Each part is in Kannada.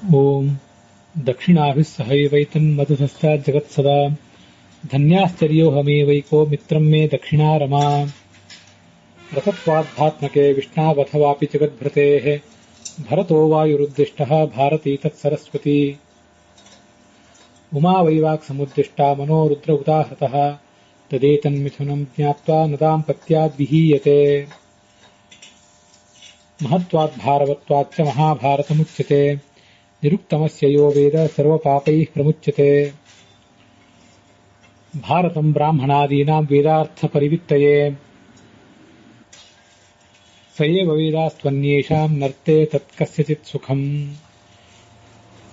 ಓಂ ದಕ್ಷಿಣಾಭಿಃ ಸಹೈವೈತನ್ಮಧುಸಸ್ತಾತ್ ಜಗತ್ಸದಾ ಧನ್ಯಾಶ್ಚರ್ಯೋಹಮೇವೈಕೋ ಮಿತ್ರಂ ಮೇ ದಕ್ಷಿಣಾ ರಮಾ ರಸತ್ವಾಧ್ಯಾತ್ಮಕೆ ವಿಷ್ಣಾವಥವಾಪಿ ಜಗದ್ಭೃತೇಃ ಭರತೋ ವಾಯುರುದ್ದಿಷ್ಟಃ ಭಾರತೀ ತತ್ಸರಸ್ವತಿ ಉಮಾ ವೈವಾಕ್ ಸಮುದ್ದಿಷ್ಟಾ ಮನೋ ರುದ್ರ ಉದಾಹೃತಃ ತದೇತನ್ಮಿಥುನಂ ಜ್ಞಾತ್ವಾ ನ ದಾಂಪತ್ಯಾದ್ ವಿಹೀಯತೆ ಮಹತ್ವಾದ್ ಭಾರವತ್ವಾಚ್ಚ ಮಹಾಭಾರತಮುಚ್ಯತೆ ನಿರುಕ್ತಮಸ್ಯ ಯೋ ವೇದ ಸರ್ವಪಾಪೈಃ ಪ್ರಮುಚ್ಯತೆ ಭಾರತಂ ಬ್ರಾಹ್ಮಣಾದೀನಾಂ ವೇದಾರ್ಥ ಪರಿವಿತ್ತಯೇ ಸ ಏವ ವೇದಾಸ್ತ್ವನ್ಯೇಷಾಂ ನರ್ತೆ ತತ್ಕಸ್ಯಚಿತ್ ಸುಖಂ.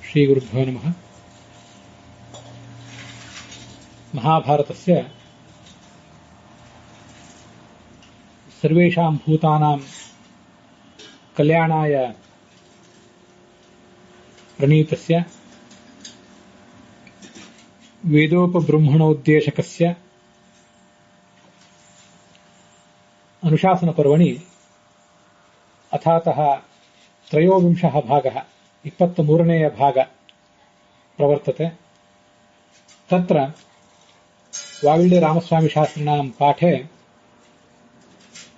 ಶ್ರೀ ಗುರುಭ್ಯೋ ನಮಃ. ಮಹಾಭಾರತಸ್ಯ ಸರ್ವೇಷಾಂ ಭೂತಾನಾಂ ಕಲ್ಯಾಣಾಯ ಪ್ರಣೀತಸ್ಯ ವೇದೋಪಬೃಂಹಣೋದ್ದೇಶಕಸ್ಯ ಅನುಶಾಸನ ಪರ್ವಣಿ ಅಥಾತಃ ತ್ರಯೋವಿಂಶಃ ಭಾಗಃ 23ನೇಯ ಭಾಗ ಪ್ರವರ್ತತೆ. ತತ್ರ ವಾವಿಳ್ಳಿ ರಾಮಸ್ವಾಮಿ ಶಾಸ್ತ್ರಿಣಾಂ ಪಾಠೆ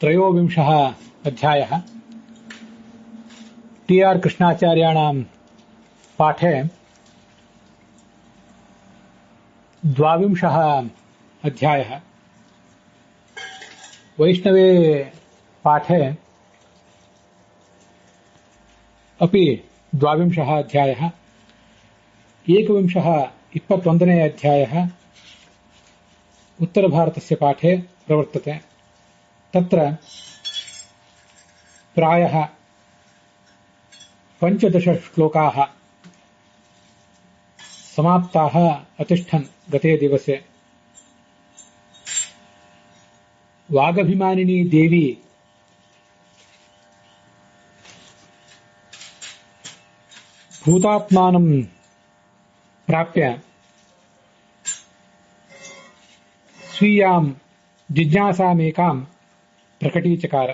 ತ್ರಯೋವಿಂಶಃ ಅಧ್ಯಾಯಃ, ಟಿ ಆರ್ ಕೃಷ್ಣಾಚಾರ್ಯಾಣಾಂ ಪಾಠೆ ದ್ವಾವಿಂಶಃ ಅಧ್ಯಾಯಃ, ವೈಷ್ಣವೇ ಪಾಠೆ अपि द्वाविंशः अध्यायः, एकविंशः 21ನೇ अध्यायः उत्तरभारतस्य पाठे प्रवर्तते. तत्र प्रायः 15 श्लोकाः समाप्ताः अतिष्ठन् गते दिवसे. वागभिमानिनी देवी भूतात्मानं प्राप्य स्वीयां जिज्ञासामेकां प्रकटीचकार.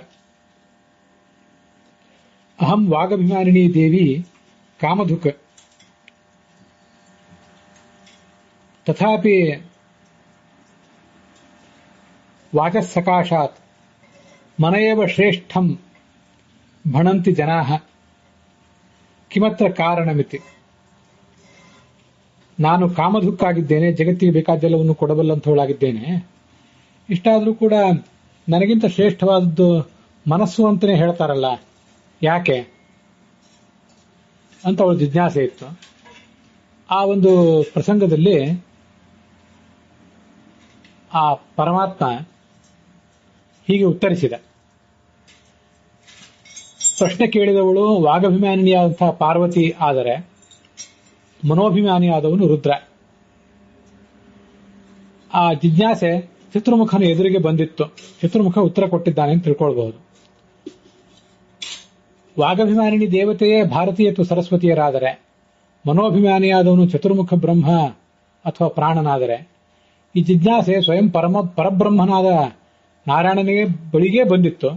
अहं वागभिमानिनी देवी कामधुक्, तथापि वाचः सकाशात् मन एव श्रेष्ठं भणन्ति जनाः, ಕಿಮತ್ರ ಕಾರಣಮಿತಿ. ನಾನು ಕಾಮಧುಕ್ಕಾಗಿದ್ದೇನೆ, ಜಗತ್ತಿಗೆ ಬೇಕಾದ್ದೆಲ್ಲವನ್ನು ಕೊಡಬಲ್ಲಂಥವಳಾಗಿದ್ದೇನೆ. ಇಷ್ಟಾದರೂ ಕೂಡ ನನಗಿಂತ ಶ್ರೇಷ್ಠವಾದದ್ದು ಮನಸ್ಸು ಅಂತಲೇ ಹೇಳ್ತಾರಲ್ಲ, ಯಾಕೆ ಅಂತ ಅವಳ ಜಿಜ್ಞಾಸೆ ಇತ್ತು. ಆ ಒಂದು ಪ್ರಸಂಗದಲ್ಲಿ ಆ ಪರಮಾತ್ಮ ಹೀಗೆ ಉತ್ತರಿಸಿದ. ಪ್ರಶ್ನೆ ಕೇಳಿದವಳು ವಾಗಭಿಮಾನಿಯಾದಂತಹ ಪಾರ್ವತಿ ಆದರೆ ಮನೋಭಿಮಾನಿಯಾದವನು ರುದ್ರ. ಆ ಜಿಜ್ಞಾಸೆ ಚತುರ್ಮುಖನ ಎದುರಿಗೆ ಬಂದಿತ್ತು. ಚತುರ್ಮುಖ ಉತ್ತರ ಕೊಟ್ಟಿದ್ದಾನೆ ಅಂತ ತಿಳ್ಕೊಳ್ಬಹುದು. ವಾಗಭಿಮಾನಿನಿ ದೇವತೆಯೇ ಭಾರತೀಯ ಅಥವಾ ಸರಸ್ವತಿಯರಾದರೆ, ಮನೋಭಿಮಾನಿಯಾದವನು ಚತುರ್ಮುಖ ಬ್ರಹ್ಮ ಅಥವಾ ಪ್ರಾಣನಾದರೆ, ಈ ಜಿಜ್ಞಾಸೆ ಸ್ವಯಂ ಪರಬ್ರಹ್ಮನಾದ ನಾರಾಯಣನಿಗೆ ಬಳಿಗೇ ಬಂದಿತ್ತು.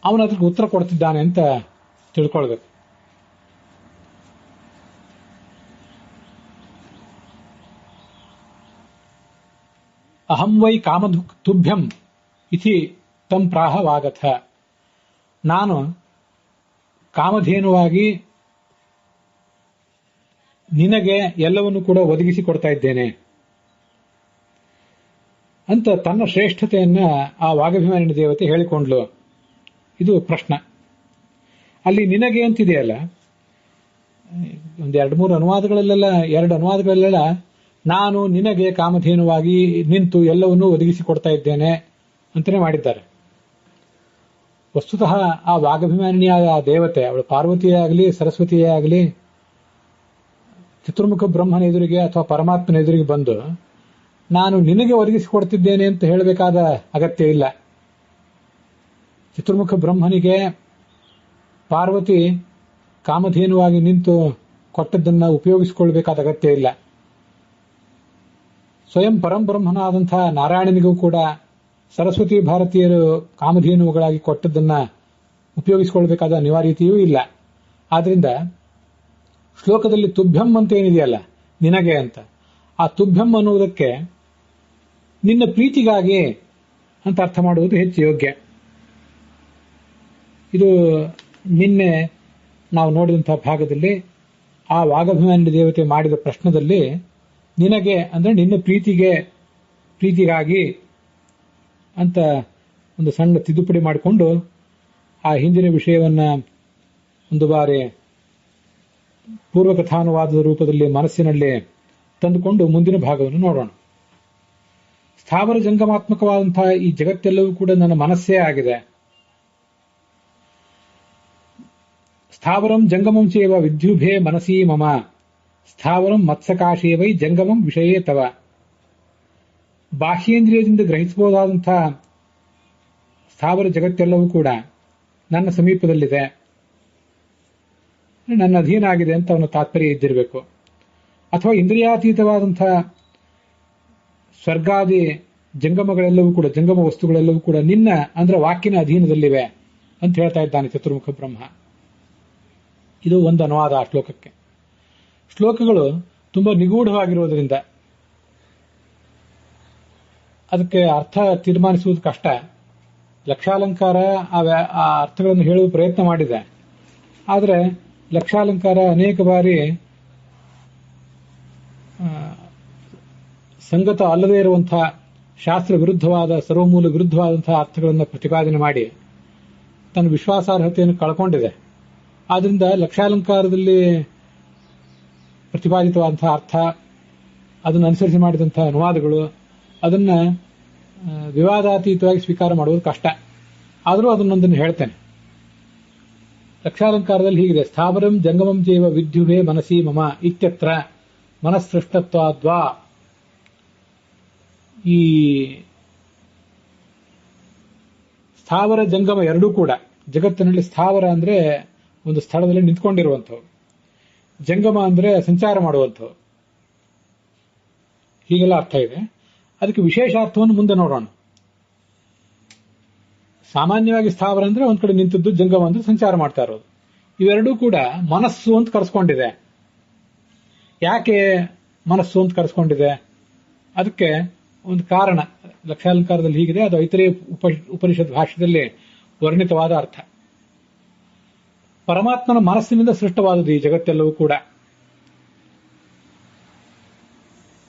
ಅವನು ಅದಕ್ಕೆ ಉತ್ತರ ಕೊಡ್ತಿದ್ದಾನೆ ಅಂತ ತಿಳ್ಕೊಳ್ಬೇಕು. ಅಹಂ ವೈ ಕಾಮಧುಕ್ ತುಭ್ಯಂ ಇತಿ ತಂ ಪ್ರಾಹ ವಾಗಥ. ನಾನು ಕಾಮಧೇನುವಾಗಿ ನಿನಗೆ ಎಲ್ಲವನ್ನು ಕೂಡ ಒದಗಿಸಿ ಕೊಡ್ತಾ ಇದ್ದೇನೆ ಅಂತ ತನ್ನ ಶ್ರೇಷ್ಠತೆಯನ್ನ ಆ ವಾಗಭಿಮಾನಿನಿ ದೇವತೆ ಹೇಳಿಕೊಂಡ್ಲು. ಇದು ಪ್ರಶ್ನೆ. ಅಲ್ಲಿ ನಿನಗೆ ಅಂತಿದೆಯಲ್ಲ, ಒಂದು 2 ಅನುವಾದಗಳಲ್ಲೆಲ್ಲ ನಾನು ನಿನಗೆ ಕಾಮಧೇನುವಾಗಿ ನಿಂತು ಎಲ್ಲವನ್ನೂ ಒದಗಿಸಿ ಕೊಡ್ತಾ ಇದ್ದೇನೆ ಅಂತಲೇ ಮಾಡಿದ್ದಾರೆ. ವಸ್ತುತಃ ಆ ವಾಗಭಿಮಾನಿನಿಯಾದ ದೇವತೆ, ಅವಳು ಪಾರ್ವತಿಯೇ ಆಗಲಿ ಸರಸ್ವತಿಯೇ ಆಗಲಿ, ಚತುರ್ಮುಖ ಬ್ರಹ್ಮನ ಎದುರಿಗೆ ಅಥವಾ ಪರಮಾತ್ಮನ ಎದುರಿಗೆ ಬಂದು ನಾನು ನಿನಗೆ ಒದಗಿಸಿಕೊಡ್ತಿದ್ದೇನೆ ಅಂತ ಹೇಳಬೇಕಾದ ಅಗತ್ಯ ಇಲ್ಲ. ಚತುರ್ಮುಖ ಬ್ರಹ್ಮನಿಗೆ ಪಾರ್ವತಿ ಕಾಮಧೇನುವಾಗಿ ನಿಂತು ಕೊಟ್ಟದ್ದನ್ನು ಉಪಯೋಗಿಸಿಕೊಳ್ಬೇಕಾದ ಅಗತ್ಯ ಇಲ್ಲ. ಸ್ವಯಂ ಪರಂಬ್ರಹ್ಮನಾದಂತಹ ನಾರಾಯಣನಿಗೂ ಕೂಡ ಸರಸ್ವತಿ ಭಾರತೀಯರು ಕಾಮಧೇನುಗಳಾಗಿ ಕೊಟ್ಟದ್ದನ್ನ ಉಪಯೋಗಿಸಿಕೊಳ್ಬೇಕಾದ ಅನಿವಾರ್ಯತೆಯೂ ಇಲ್ಲ. ಆದ್ರಿಂದ ಶ್ಲೋಕದಲ್ಲಿ ತುಭ್ಯಂ ಅಂತ ಏನಿದೆಯಲ್ಲ, ನಿನಗೆ ಅಂತ, ಆ ತುಭ್ಯಂ ಅನ್ನುವುದಕ್ಕೆ ನಿನ್ನ ಪ್ರೀತಿಗಾಗಿ ಅಂತ ಅರ್ಥ ಮಾಡುವುದು ಹೆಚ್ಚು ಯೋಗ್ಯ. ಇದು ನಿನ್ನೆ ನಾವು ನೋಡಿದಂತಹ ಭಾಗದಲ್ಲಿ ಆ ವಾಗಭಿಮಾನಿ ದೇವತೆ ಮಾಡಿದ ಪ್ರಶ್ನದಲ್ಲಿ ನಿನಗೆ ಅಂದ್ರೆ ನಿನ್ನ ಪ್ರೀತಿಗಾಗಿ ಅಂತ ಒಂದು ಸಣ್ಣ ತಿದ್ದುಪಡಿ ಮಾಡಿಕೊಂಡು ಆ ಹಿಂದಿನ ವಿಷಯವನ್ನ ಒಂದು ಬಾರಿ ಪೂರ್ವಕಥಾನುವಾದದ ರೂಪದಲ್ಲಿ ಮನಸ್ಸಿನಲ್ಲಿ ತಂದುಕೊಂಡು ಮುಂದಿನ ಭಾಗವನ್ನು ನೋಡೋಣ. ಸ್ಥಾವರ ಜಂಗಮಾತ್ಮಕವಾದಂತಹ ಈ ಜಗತ್ತೆಲ್ಲವೂ ಕೂಡ ನನ್ನ ಮನಸ್ಸೇ ಆಗಿದೆ. ಸ್ಥಾವರಂ ಜಂಗಮಂ ಚೇವ ವಿದ್ಯುಭೇ ಮನಸೀ ಮಮ, ಸ್ಥಾವರಂ ಮತ್ಸಕಾಶೇ ವೈ ಜಂಗಮಂ ವಿಷಯೇ ತವ. ಬಾಹ್ಯೇಂದ್ರಿಯದಿಂದ ಗ್ರಹಿಸಬಹುದಾದಂತಹ ಸ್ಥಾವರ ಜಗತ್ತೆಲ್ಲವೂ ಕೂಡ ನನ್ನ ಸಮೀಪದಲ್ಲಿದೆ, ನನ್ನ ಅಧೀನ ಆಗಿದೆ ಅಂತ ಅವನ ತಾತ್ಪರ್ಯ ಇದ್ದಿರಬೇಕು. ಅಥವಾ ಇಂದ್ರಿಯಾತೀತವಾದಂತಹ ಸ್ವರ್ಗಾದಿ ಜಂಗಮಗಳೆಲ್ಲವೂ ಕೂಡ, ಜಂಗಮ ವಸ್ತುಗಳೆಲ್ಲವೂ ಕೂಡ ನಿನ್ನ ಅಂದ್ರೆ ವಾಕಿನ ಅಧೀನದಲ್ಲಿವೆ ಅಂತ ಹೇಳ್ತಾ ಇದ್ದಾನೆ ಚತುರ್ಮುಖ ಬ್ರಹ್ಮ. ಇದು ಒಂದು ಅನುವಾದ ಆ ಶ್ಲೋಕಕ್ಕೆ. ಶ್ಲೋಕಗಳು ತುಂಬಾ ನಿಗೂಢವಾಗಿರುವುದರಿಂದ ಅದಕ್ಕೆ ಅರ್ಥ ತೀರ್ಮಾನಿಸುವುದು ಕಷ್ಟ. ಲಕ್ಷಾಲಂಕಾರ ಆ ಅರ್ಥಗಳನ್ನು ಹೇಳುವ ಪ್ರಯತ್ನ ಮಾಡಿದೆ. ಆದರೆ ಲಕ್ಷಾಲಂಕಾರ ಅನೇಕ ಬಾರಿ ಸಂಗತ ಅಲ್ಲದೇ ಇರುವಂತಹ ಶಾಸ್ತ್ರ ವಿರುದ್ಧವಾದ, ಸರ್ವಮೂಲ ವಿರುದ್ಧವಾದಂತಹ ಅರ್ಥಗಳನ್ನು ಪ್ರತಿಪಾದನೆ ಮಾಡಿ ತನ್ನ ವಿಶ್ವಾಸಾರ್ಹತೆಯನ್ನು ಕಳ್ಕೊಂಡಿದೆ. ಆದ್ರಿಂದ ಲಕ್ಷಾಲಂಕಾರದಲ್ಲಿ ಪ್ರತಿಪಾದಿತವಾದಂತಹ ಅರ್ಥ, ಅದನ್ನು ಅನುಸರಿಸಿ ಮಾಡಿದಂತಹ ಅನುವಾದಗಳು, ಅದನ್ನ ವಿವಾದಾತೀತವಾಗಿ ಸ್ವೀಕಾರ ಮಾಡುವುದು ಕಷ್ಟ. ಆದರೂ ಅದನ್ನೊಂದನ್ನು ಹೇಳ್ತೇನೆ. ಲಕ್ಷಾಲಂಕಾರದಲ್ಲಿ ಹೀಗಿದೆ: ಸ್ಥಾವರಂ ಜಂಗಮಂ ಚೇವ ವಿದ್ಯುಹೇ ಮನಸೀ ಮಮ ಇತ್ಯತ್ರ ಮನಸ್ಸೃಷ್ಟತ್ವಾದ್ವಾ. ಈ ಸ್ಥಾವರ ಜಂಗಮ ಎರಡೂ ಕೂಡ ಜಗತ್ತಿನಲ್ಲಿ, ಸ್ಥಾವರ ಅಂದ್ರೆ ಒಂದು ಸ್ಥಳದಲ್ಲಿ ನಿಂತ್ಕೊಂಡಿರುವಂಥವು, ಜಂಗಮ ಅಂದ್ರೆ ಸಂಚಾರ ಮಾಡುವಂಥವು, ಹೀಗೆಲ್ಲ ಅರ್ಥ ಇದೆ. ಅದಕ್ಕೆ ವಿಶೇಷ ಅರ್ಥವನ್ನು ಮುಂದೆ ನೋಡೋಣ. ಸಾಮಾನ್ಯವಾಗಿ ಸ್ಥಾವರ ಅಂದ್ರೆ ಒಂದ್ ಕಡೆ ನಿಂತದ್ದು, ಜಂಗಮ ಅಂದ್ರೆ ಸಂಚಾರ ಮಾಡ್ತಾ ಇರೋದು. ಇವೆರಡೂ ಕೂಡ ಮನಸ್ಸು ಅಂತ ಕರೆಸ್ಕೊಂಡಿದೆ. ಯಾಕೆ ಮನಸ್ಸು ಅಂತ ಕರೆಸ್ಕೊಂಡಿದೆ? ಅದಕ್ಕೆ ಒಂದು ಕಾರಣ ಲಕ್ಷಾಲಂಕಾರದಲ್ಲಿ ಹೀಗಿದೆ. ಅದು ಐತರೇಯ ಉಪನಿಷತ್ ಭಾಷ್ಯದಲ್ಲಿ ವರ್ಣಿತವಾದ ಅರ್ಥ. ಪರಮಾತ್ಮನ ಮನಸ್ಸಿನಿಂದ ಸೃಷ್ಟವಾದದ್ದು ಈ ಜಗತ್ತೆಲ್ಲವೂ ಕೂಡ.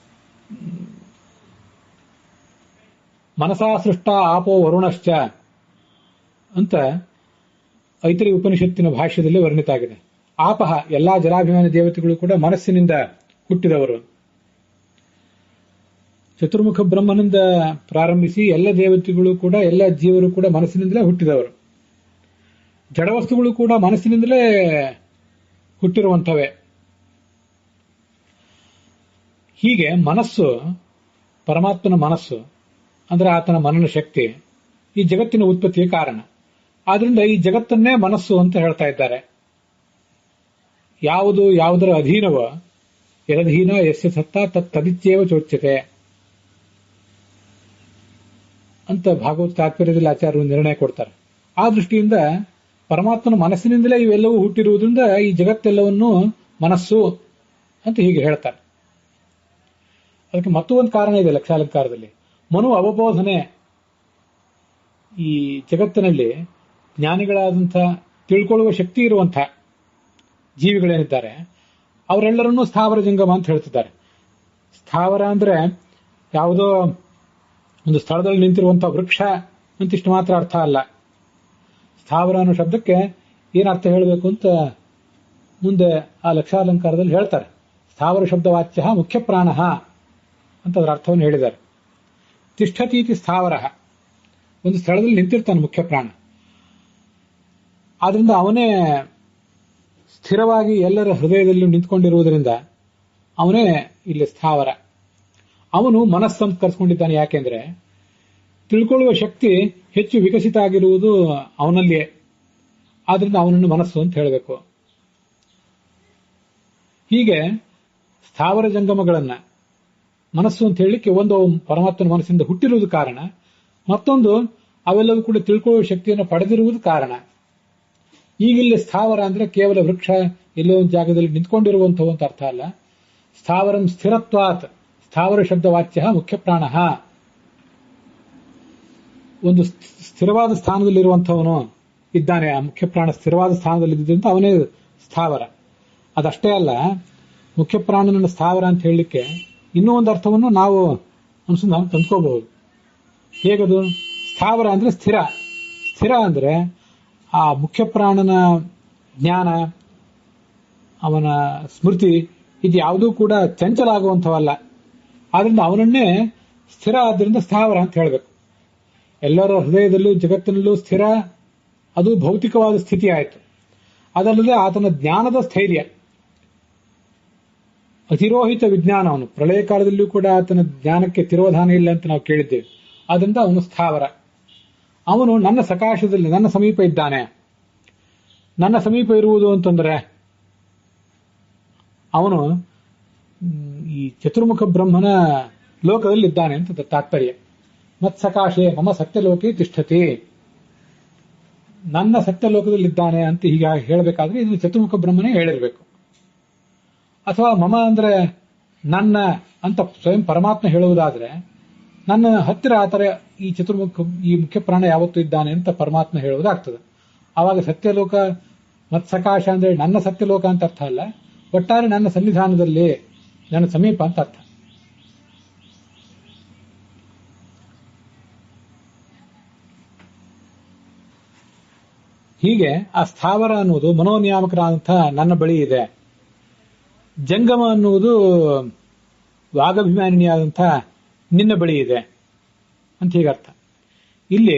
ಮನಸಾ ಸೃಷ್ಟ ಆಪೋ ವರುಣಶ್ಚ ಅಂತ ಐತರೇಯ ಉಪನಿಷತ್ತಿನ ಭಾಷ್ಯದಲ್ಲಿ ವರ್ಣಿತ ಆಗಿದೆ. ಆಪಹ, ಎಲ್ಲಾ ಜಲಾಭಿಮಾನಿ ದೇವತೆಗಳು ಕೂಡ ಮನಸ್ಸಿನಿಂದ ಹುಟ್ಟಿದವರು. ಚತುರ್ಮುಖ ಬ್ರಹ್ಮನಿಂದ ಪ್ರಾರಂಭಿಸಿ ಎಲ್ಲ ದೇವತೆಗಳು ಕೂಡ, ಎಲ್ಲ ಜೀವರು ಕೂಡ ಮನಸ್ಸಿನಿಂದಲೇ ಹುಟ್ಟಿದವರು. ಜಡವಸ್ತುಗಳು ಕೂಡ ಮನಸ್ಸಿನಿಂದಲೇ ಹುಟ್ಟಿರುವಂತವೇ. ಹೀಗೆ ಮನಸ್ಸು, ಪರಮಾತ್ಮನ ಮನಸ್ಸು ಅಂದ್ರೆ ಆತನ ಮನನ ಶಕ್ತಿ ಈ ಜಗತ್ತಿನ ಉತ್ಪತ್ತಿಯ ಕಾರಣ. ಆದ್ರಿಂದ ಈ ಜಗತ್ತನ್ನೇ ಮನಸ್ಸು ಅಂತ ಹೇಳ್ತಾ ಇದ್ದಾರೆ. ಯಾವುದರ ಅಧೀನವೋ, ಯದಧೀನ ಯಸ್ಯ ಸತ್ತ ತದಿತ್ಯೇವ ಚೋಚ್ಯತೆ ಅಂತ ಭಾಗವತ ತಾತ್ಪರ್ಯದಲ್ಲಿ ಆಚಾರ್ಯರು ನಿರ್ಣಯ ಕೊಡ್ತಾರೆ. ಆ ದೃಷ್ಟಿಯಿಂದ ಪರಮಾತ್ಮನ ಮನಸ್ಸಿನಿಂದಲೇ ಇವೆಲ್ಲವೂ ಹುಟ್ಟಿರುವುದರಿಂದ ಈ ಜಗತ್ತೆಲ್ಲವನ್ನೂ ಮನಸ್ಸು ಅಂತ ಹೀಗೆ ಹೇಳ್ತಾರೆ. ಅದಕ್ಕೆ ಮತ್ತೊಂದು ಕಾರಣ ಇದೆ ಲಕ್ಷಾಲಂಕಾರದಲ್ಲಿ. ಮನು ಅವಬೋಧನೆ. ಈ ಜಗತ್ತಿನಲ್ಲಿ ಜ್ಞಾನಿಗಳಾದಂಥ, ತಿಳ್ಕೊಳ್ಳುವ ಶಕ್ತಿ ಇರುವಂಥ ಜೀವಿಗಳೇನಿದ್ದಾರೆ ಅವರೆಲ್ಲರನ್ನೂ ಸ್ಥಾವರ ಜಂಗಮ ಅಂತ ಹೇಳ್ತಿದ್ದಾರೆ. ಸ್ಥಾವರ ಅಂದ್ರೆ ಯಾವುದೋ ಒಂದು ಸ್ಥಳದಲ್ಲಿ ನಿಂತಿರುವಂತಹ ವೃಕ್ಷ ಅಂತಿಷ್ಟು ಮಾತ್ರ ಅರ್ಥ ಅಲ್ಲ. ಸ್ಥಾವರ ಅನ್ನೋ ಶಬ್ದಕ್ಕೆ ಏನ್ ಅರ್ಥ ಹೇಳಬೇಕು ಅಂತ ಮುಂದೆ ಆ ಲಕ್ಷಾಲಂಕಾರದಲ್ಲಿ ಹೇಳ್ತಾರೆ. ಸ್ಥಾವರ ಶಬ್ದವಾಚ್ಯ ಮುಖ್ಯ ಪ್ರಾಣ ಅಂತ ಅದರ ಅರ್ಥವನ್ನು ಹೇಳಿದ್ದಾರೆ. ತಿಷ್ಠತೀತಿ ಸ್ಥಾವರ, ಒಂದು ಸ್ಥಳದಲ್ಲಿ ನಿಂತಿರ್ತಾನೆ ಮುಖ್ಯ ಪ್ರಾಣ. ಆದ್ರಿಂದ ಅವನೇ ಸ್ಥಿರವಾಗಿ ಎಲ್ಲರ ಹೃದಯದಲ್ಲಿ ನಿಂತ್ಕೊಂಡಿರುವುದರಿಂದ ಅವನೇ ಇಲ್ಲಿ ಸ್ಥಾವರ. ಅವನು ಮನಸ್ಸಂತ ಕರೆಸ್ಕೊಂಡಿದ್ದಾನೆ. ಯಾಕೆಂದ್ರೆ ತಿಳ್ಕೊಳ್ಳುವ ಶಕ್ತಿ ಹೆಚ್ಚು ವಿಕಸಿತ ಆಗಿರುವುದು ಅವನಲ್ಲಿಯೇ. ಆದ್ರಿಂದ ಅವನನ್ನು ಮನಸ್ಸು ಅಂತ ಹೇಳಬೇಕು. ಹೀಗೆ ಸ್ಥಾವರ ಜಂಗಮಗಳನ್ನ ಮನಸ್ಸು ಅಂತ ಹೇಳಲಿಕ್ಕೆ ಒಂದು ಪರಮಾತ್ಮನ ಮನಸ್ಸಿಂದ ಹುಟ್ಟಿರುವುದು ಕಾರಣ, ಮತ್ತೊಂದು ಅವೆಲ್ಲವೂ ಕೂಡ ತಿಳ್ಕೊಳ್ಳುವ ಶಕ್ತಿಯನ್ನು ಪಡೆದಿರುವುದು ಕಾರಣ. ಈಗಿಲ್ಲಿ ಸ್ಥಾವರ ಅಂದ್ರೆ ಕೇವಲ ವೃಕ್ಷ ಎಲ್ಲೋ ಒಂದು ಜಾಗದಲ್ಲಿ ನಿಂತ್ಕೊಂಡಿರುವಂತಹ ಅಂತ ಅರ್ಥ ಅಲ್ಲ. ಸ್ಥಾವರಂ ಸ್ಥಿರತ್ವಾತ್, ಸ್ಥಾವರ ಶಬ್ದ ವಾಚ್ಯ ಮುಖ್ಯ ಪ್ರಾಣ, ಒಂದು ಸ್ಥಿರವಾದ ಸ್ಥಾನದಲ್ಲಿರುವಂಥವನು ಇದ್ದಾನೆ. ಆ ಮುಖ್ಯ ಪ್ರಾಣ ಸ್ಥಿರವಾದ ಸ್ಥಾನದಲ್ಲಿದ್ದಂತ ಅವನೇ ಸ್ಥಾವರ. ಅದಷ್ಟೇ ಅಲ್ಲ, ಮುಖ್ಯ ಪ್ರಾಣನ ಸ್ಥಾವರ ಅಂತ ಹೇಳಲಿಕ್ಕೆ ಇನ್ನೂ ಒಂದು ಅರ್ಥವನ್ನು ನಾವು ಅನುಸಂಧಾನ ತಂದ್ಕೋಬಹುದು. ಹೇಗದು? ಸ್ಥಾವರ ಅಂದ್ರೆ ಸ್ಥಿರ. ಸ್ಥಿರ ಅಂದ್ರೆ ಆ ಮುಖ್ಯ ಪ್ರಾಣನ ಜ್ಞಾನ, ಅವನ ಸ್ಮೃತಿ, ಇದು ಯಾವುದೂ ಕೂಡ ಚಂಚಲ ಆಗುವಂಥವಲ್ಲ. ಆದ್ರಿಂದ ಅವನನ್ನೇ ಸ್ಥಿರ, ಆದ್ರಿಂದ ಸ್ಥಾವರ ಅಂತ ಹೇಳಬೇಕು. ಎಲ್ಲರ ಹೃದಯದಲ್ಲೂ ಜಗತ್ತಿನಲ್ಲೂ ಸ್ಥಿರ, ಅದು ಭೌತಿಕವಾದ ಸ್ಥಿತಿ ಆಯಿತು. ಅದಲ್ಲದೆ ಆತನ ಜ್ಞಾನದ ಸ್ಥೈರ್ಯ, ಅತಿರೋಹಿತ ವಿಜ್ಞಾನ. ಅವನು ಪ್ರಳಯ ಕಾಲದಲ್ಲೂ ಕೂಡ ಆತನ ಜ್ಞಾನಕ್ಕೆ ತಿರೋಧಾನ ಇಲ್ಲ ಅಂತ ನಾವು ಕೇಳಿದ್ದೇವೆ. ಆದ್ರಿಂದ ಅವನು ಸ್ಥಾವರ. ಅವನು ನನ್ನ ಸಕಾಶದಲ್ಲಿ, ನನ್ನ ಸಮೀಪ ಇದ್ದಾನೆ. ನನ್ನ ಸಮೀಪ ಇರುವುದು ಅಂತಂದ್ರೆ ಅವನು ಈ ಚತುರ್ಮುಖ ಬ್ರಹ್ಮನ ಲೋಕದಲ್ಲಿ ಇದ್ದಾನೆ ಅಂತ ತಾತ್ಪರ್ಯ. ಮತ್ ಸಕಾಶೆ ಮಮ ಸತ್ಯಲೋಕೆ ತಿಷ್ಠತಿ, ನನ್ನ ಸತ್ಯಲೋಕದಲ್ಲಿ ಇದ್ದಾನೆ ಅಂತ ಹೀಗೆ ಹೇಳಬೇಕಾದ್ರೆ ಇದು ಚತುರ್ಮುಖ ಬ್ರಹ್ಮನೇ ಹೇಳಿರ್ಬೇಕು. ಅಥವಾ ಮಮ ಅಂದ್ರೆ ನನ್ನ ಅಂತ ಸ್ವಯಂ ಪರಮಾತ್ಮ ಹೇಳುವುದಾದ್ರೆ ನನ್ನ ಹತ್ತಿರ ಆತರ ಈ ಚತುರ್ಮುಖ, ಈ ಮುಖ್ಯ ಪ್ರಾಣ ಯಾವತ್ತೂ ಇದ್ದಾನೆ ಅಂತ ಪರಮಾತ್ಮ ಹೇಳುವುದಾಗ್ತದೆ. ಆವಾಗ ಸತ್ಯಲೋಕ ಮತ್ಸಕಾಶ ಅಂದ್ರೆ ನನ್ನ ಸತ್ಯಲೋಕ ಅಂತ ಅರ್ಥ ಅಲ್ಲ, ಒಟ್ಟಾರೆ ನನ್ನ ಸನ್ನಿಧಾನದಲ್ಲಿ, ನನ್ನ ಸಮೀಪ ಅಂತ ಅರ್ಥ. ಹೀಗೆ ಆ ಸ್ಥಾವರ ಅನ್ನುವುದು ಮನೋನಿಯಾಮಕರಾದಂಥ ನನ್ನ ಬಳಿ ಇದೆ. ಜಂಗಮ ಅನ್ನುವುದು ವಾಗಭಿಮಾನಿನಿಯಾದಂಥ ನಿನ್ನ ಬಳಿ ಇದೆ ಅಂತ ಹೀಗರ್ಥ. ಇಲ್ಲಿ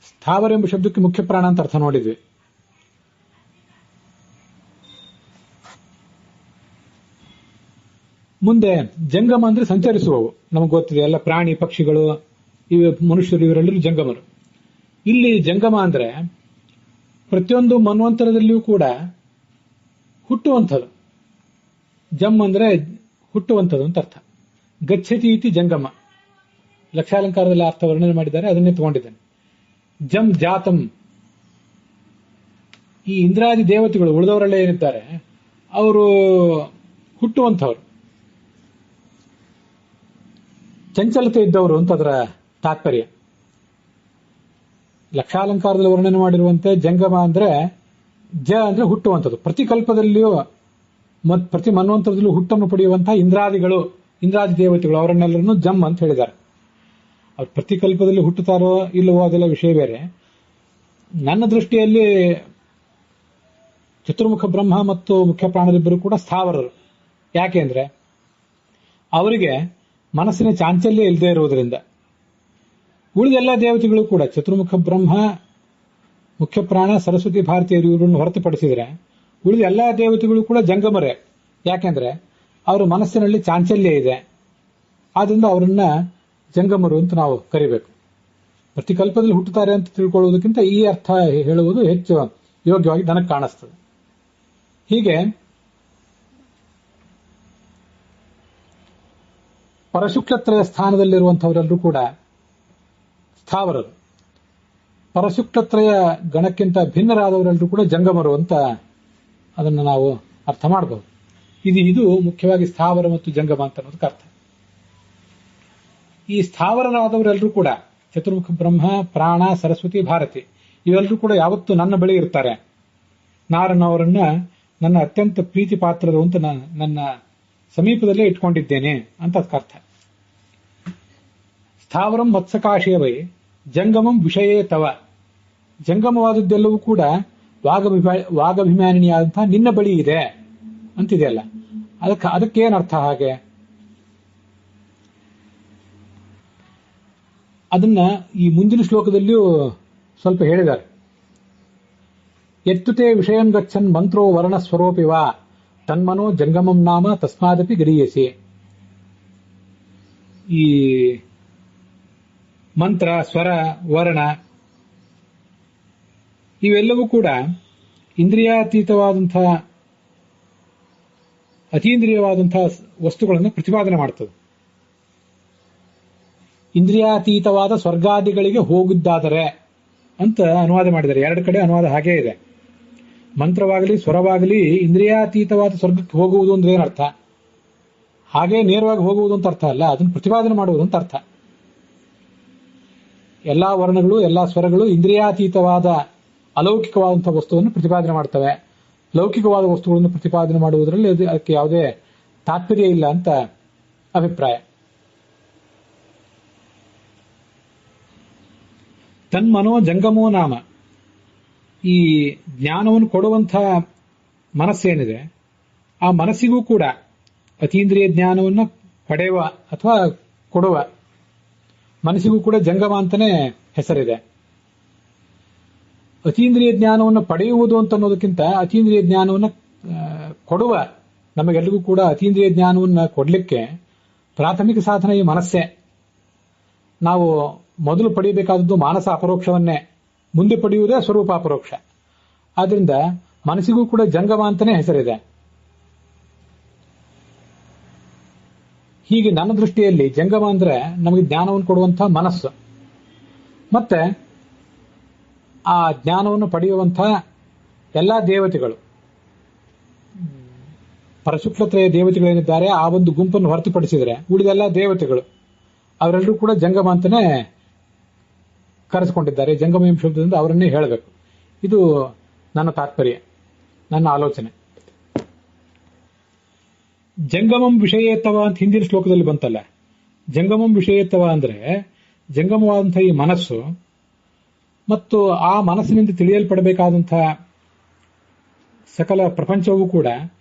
ಸ್ಥಾವರ ಎಂಬ ಶಬ್ದಕ್ಕೆ ಮುಖ್ಯ ಪ್ರಾಣ ಅಂತ ಅರ್ಥ ನೋಡಿದ್ವಿ. ಮುಂದೆ ಜಂಗಮ ಅಂದ್ರೆ ಸಂಚರಿಸುವವು. ನಮಗೆ ಗೊತ್ತಿದೆ, ಎಲ್ಲ ಪ್ರಾಣಿ ಪಕ್ಷಿಗಳು, ಇವೆ ಮನುಷ್ಯರು, ಇವರೆಲ್ಲರೂ ಜಂಗಮರು. ಇಲ್ಲಿ ಜಂಗಮ ಅಂದ್ರೆ ಪ್ರತಿಯೊಂದು ಮನ್ವಂತರದಲ್ಲಿಯೂ ಕೂಡ ಹುಟ್ಟುವಂಥದ್ದು. ಜಮ್ ಅಂದ್ರೆ ಹುಟ್ಟುವಂಥದ್ದು ಅಂತ ಅರ್ಥ. ಗಚ್ಚತಿ ಇತಿ ಜಂಗಮ, ಲಕ್ಷಾಲಂಕಾರದಲ್ಲಿ ಅರ್ಥ ವರ್ಣನೆ ಮಾಡಿದ್ದಾರೆ, ಅದನ್ನೇ ತಗೊಂಡಿದ್ದೇನೆ. ಜಮ್ ಜಾತಂ, ಈ ಇಂದ್ರಾದಿ ದೇವತೆಗಳು ಉಳಿದವರೆಲ್ಲ ಏನಿದ್ದಾರೆ ಅವರು ಹುಟ್ಟುವಂಥವ್ರು, ಚಂಚಲತೆ ಇದ್ದವರು ಅಂತ ಅದರ ತಾತ್ಪರ್ಯ. ಲಕ್ಷಾಲಂಕಾರದಲ್ಲಿ ವರ್ಣನೆ ಮಾಡಿರುವಂತೆ ಜಂಗಮ ಅಂದ್ರೆ ಜ ಅಂದ್ರೆ ಹುಟ್ಟುವಂಥದ್ದು. ಪ್ರತಿ ಕಲ್ಪದಲ್ಲಿಯೂ ಪ್ರತಿ ಮನ್ವಂತರದಲ್ಲೂ ಹುಟ್ಟನ್ನು ಪಡೆಯುವಂತಹ ಇಂದ್ರಾದಿಗಳು, ಇಂದ್ರಾದಿ ದೇವತೆಗಳು, ಅವರನ್ನೆಲ್ಲರನ್ನು ಜಮ್ ಅಂತ ಹೇಳಿದ್ದಾರೆ. ಅವ್ರು ಪ್ರತಿ ಕಲ್ಪದಲ್ಲಿ ಹುಟ್ಟುತ್ತಾರೋ ಇಲ್ಲವೋ ಅದೆಲ್ಲ ವಿಷಯ ಬೇರೆ. ನನ್ನ ದೃಷ್ಟಿಯಲ್ಲಿ ಚತುರ್ಮುಖ ಬ್ರಹ್ಮ ಮತ್ತು ಮುಖ್ಯ ಪ್ರಾಣದಿಬ್ಬರು ಕೂಡ ಸ್ಥಾವರರು. ಯಾಕೆಂದ್ರೆ ಅವರಿಗೆ ಮನಸ್ಸಿನ ಚಾಂಚಲ್ಯ ಇಲ್ಲದೆ ಇರುವುದರಿಂದ. ಉಳಿದೆಲ್ಲ ದೇವತೆಗಳು ಕೂಡ ಚತುರ್ಮುಖ ಬ್ರಹ್ಮ, ಮುಖ್ಯ ಪ್ರಾಣ, ಸರಸ್ವತಿ, ಭಾರತೀಯರು ಇವರನ್ನು ಹೊರತುಪಡಿಸಿದರೆ ಉಳಿದ ಎಲ್ಲಾ ದೇವತೆಗಳು ಕೂಡ ಜಂಗಮರೇ. ಯಾಕೆಂದ್ರೆ ಅವರ ಮನಸ್ಸಿನಲ್ಲಿ ಚಾಂಚಲ್ಯ ಇದೆ. ಆದ್ರಿಂದ ಅವರನ್ನ ಜಂಗಮರು ಅಂತ ನಾವು ಕರಿಬೇಕು. ಪ್ರತಿ ಕಲ್ಪದಲ್ಲಿ ಹುಟ್ಟುತ್ತಾರೆ ಅಂತ ತಿಳ್ಕೊಳ್ಳುವುದಕ್ಕಿಂತ ಈ ಅರ್ಥ ಹೇಳುವುದು ಹೆಚ್ಚು ಯೋಗ್ಯವಾಗಿ ನನಗೆ ಕಾಣಿಸ್ತದೆ. ಹೀಗೆ ಪರಶುಕ್ಲತ್ರಯ ಸ್ಥಾನದಲ್ಲಿರುವಂತಹವರೆಲ್ಲರೂ ಕೂಡ ಸ್ಥಾವರರು. ಪರಶುಕ್ಲತ್ರಯ ಗಣಕ್ಕಿಂತ ಭಿನ್ನರಾದವರೆಲ್ಲರೂ ಕೂಡ ಜಂಗಮರು ಅಂತ ಅದನ್ನು ನಾವು ಅರ್ಥ ಮಾಡಬಹುದು. ಇದು ಮುಖ್ಯವಾಗಿ ಸ್ಥಾವರ ಮತ್ತು ಜಂಗಮ ಅಂತ ಅನ್ನೋದಕ್ಕೆ ಅರ್ಥ. ಈ ಸ್ಥಾವರರಾದವರೆಲ್ಲರೂ ಕೂಡ ಚತುರ್ಮುಖ ಬ್ರಹ್ಮ, ಪ್ರಾಣ, ಸರಸ್ವತಿ, ಭಾರತಿ ಇವೆಲ್ಲರೂ ಕೂಡ ಯಾವತ್ತೂ ನನ್ನ ಬಳಿ ಇರ್ತಾರೆ. ನಾರನ್ನವರನ್ನ ನನ್ನ ಅತ್ಯಂತ ಪ್ರೀತಿ ಪಾತ್ರರು ಅಂತ ನನ್ನ ಸಮೀಪದಲ್ಲೇ ಇಟ್ಕೊಂಡಿದ್ದೇನೆ ಅಂತ ಅದಕ್ಕೆ ಅರ್ಥ. ಸ್ಥಾವರಂ ಮತ್ಸಕಾಶೇ ವೈ ಜಂಗಮಂ ವಿಷಯೇ ತವ, ಜಂಗಮವಾದದ್ದೆಲ್ಲವೂ ಕೂಡ ವಾಗಭಿಮಾನಿಯಾದಂತಹ ನಿನ್ನ ಬಳಿ ಇದೆ ಅಂತಿದೆಯಲ್ಲ, ಅದಕ್ಕೇನು ಅರ್ಥ? ಹಾಗೆ ಅದನ್ನ ಈ ಮುಂದಿನ ಶ್ಲೋಕದಲ್ಲಿಯೂ ಸ್ವಲ್ಪ ಹೇಳಿದ್ದಾರೆ. ಎತ್ತುತೆ ವಿಷಯಂ ಗಚ್ಚನ್ ಮಂತ್ರೋ ವರ್ಣ ಸ್ವರೂಪಿ ವಾ ತನ್ಮನೋ ಜಂಗಮಂ ನಾಮ ತಸ್ಮಾದಪಿ ಗರೀಯಸಿ. ಈ ಮಂತ್ರ, ಸ್ವರ, ವರ್ಣ ಇವೆಲ್ಲವೂ ಕೂಡ ಇಂದ್ರಿಯಾತೀತವಾದಂತಹ, ಅತೀಂದ್ರಿಯವಾದಂತಹ ವಸ್ತುಗಳನ್ನು ಪ್ರತಿಪಾದನೆ ಮಾಡ್ತದೆ. ಇಂದ್ರಿಯಾತೀತವಾದ ಸ್ವರ್ಗಾದಿಗಳಿಗೆ ಹೋಗಿದ್ದಾದರೆ ಅಂತ ಅನುವಾದ ಮಾಡಿದ್ದಾರೆ. ಎರಡು ಕಡೆ ಅನುವಾದ ಹಾಗೇ ಇದೆ. ಮಂತ್ರವಾಗಲಿ ಸ್ವರವಾಗಲಿ ಇಂದ್ರಿಯಾತೀತವಾದ ಸ್ವರ್ಗಕ್ಕೆ ಹೋಗುವುದು ಅಂದ್ರೆ ಏನರ್ಥ? ಹಾಗೆ ನೇರವಾಗಿ ಹೋಗುವುದು ಅಂತ ಅರ್ಥ ಅಲ್ಲ, ಅದನ್ನು ಪ್ರತಿಪಾದನೆ ಮಾಡುವುದು ಅಂತ ಅರ್ಥ. ಎಲ್ಲಾ ವರ್ಣಗಳು, ಎಲ್ಲಾ ಸ್ವರಗಳು ಇಂದ್ರಿಯಾತೀತವಾದ ಅಲೌಕಿಕವಾದಂತಹ ವಸ್ತುವನ್ನು ಪ್ರತಿಪಾದನೆ ಮಾಡ್ತವೆ. ಲೌಕಿಕವಾದ ವಸ್ತುಗಳನ್ನು ಪ್ರತಿಪಾದನೆ ಮಾಡುವುದರಲ್ಲಿ ಅದಕ್ಕೆ ಯಾವುದೇ ತಾತ್ಪರ್ಯ ಇಲ್ಲ ಅಂತ ಅಭಿಪ್ರಾಯ. ತನ್ಮನೋ ಜಂಗಮೋ ನಾಮ, ಈ ಜ್ಞಾನವನ್ನು ಕೊಡುವಂತಹ ಮನಸ್ಸೇನಿದೆ ಆ ಮನಸ್ಸಿಗೂ ಕೂಡ ಅತೀಂದ್ರಿಯ ಜ್ಞಾನವನ್ನು ಪಡೆಯುವ ಅಥವಾ ಕೊಡುವ ಮನಸ್ಸಿಗೂ ಕೂಡ ಜಂಗಮ ಅಂತಾನೆ ಹೆಸರಿದೆ. ಅತೀಂದ್ರಿಯ ಜ್ಞಾನವನ್ನು ಪಡೆಯುವುದು ಅಂತ ಅನ್ನೋದಕ್ಕಿಂತ ಅತೀಂದ್ರಿಯ ಜ್ಞಾನವನ್ನು ಕೊಡುವ, ನಮಗೆಲ್ಲರಿಗೂ ಕೂಡ ಅತೀಂದ್ರಿಯ ಜ್ಞಾನವನ್ನು ಕೊಡಲಿಕ್ಕೆ ಪ್ರಾಥಮಿಕ ಸಾಧನ ಈ ಮನಸ್ಸೇ. ನಾವು ಮೊದಲು ಪಡೆಯಬೇಕಾದದ್ದು ಮಾನಸ ಅಪರೋಕ್ಷವನ್ನೇ, ಮುಂದೆ ಪಡೆಯುವುದೇ ಸ್ವರೂಪ ಅಪರೋಕ್ಷ. ಆದ್ರಿಂದ ಮನಸ್ಸಿಗೂ ಕೂಡ ಜಂಗಮ ಅಂತಾನೆ ಹೆಸರಿದೆ. ಹೀಗೆ ನನ್ನ ದೃಷ್ಟಿಯಲ್ಲಿ ಜಂಗಮ ಅಂದ್ರೆ ನಮಗೆ ಜ್ಞಾನವನ್ನು ಕೊಡುವಂತಹ ಮನಸ್ಸು, ಮತ್ತೆ ಆ ಜ್ಞಾನವನ್ನು ಪಡೆಯುವಂತಹ ಎಲ್ಲಾ ದೇವತೆಗಳು, ಪರಶುಕ್ಲತ್ರಯ ದೇವತೆಗಳೇನಿದ್ದಾರೆ ಆ ಒಂದು ಗುಂಪನ್ನು ಹೊರತುಪಡಿಸಿದರೆ ಉಳಿದೆಲ್ಲ ದೇವತೆಗಳು ಅವರೆಲ್ಲರೂ ಕೂಡ ಜಂಗಮ ಅಂತಾನೆ ಕರೆಸಿಕೊಂಡಿದ್ದಾರೆ. ಜಂಗಮ ಎಂಬ ಶಬ್ದದಿಂದ ಅವರನ್ನೇ ಹೇಳಬೇಕು. ಇದು ನನ್ನ ತಾತ್ಪರ್ಯ, ನನ್ನ ಆಲೋಚನೆ. ಜಂಗಮಂ ವಿಷಯೇತ್ತವ ಅಂತ ಹಿಂದಿನ ಶ್ಲೋಕದಲ್ಲಿ ಬಂತಲ್ಲ. ಜಂಗಮಂ ವಿಷಯೇತ್ತವ ಅಂದ್ರೆ ಜಂಗಮವಾದಂತಹ ಈ ಮನಸ್ಸು ಮತ್ತು ಆ ಮನಸ್ಸಿನಿಂದ ತಿಳಿಯಲ್ಪಡಬೇಕಾದಂತಹ ಸಕಲ ಪ್ರಪಂಚವೂ ಕೂಡ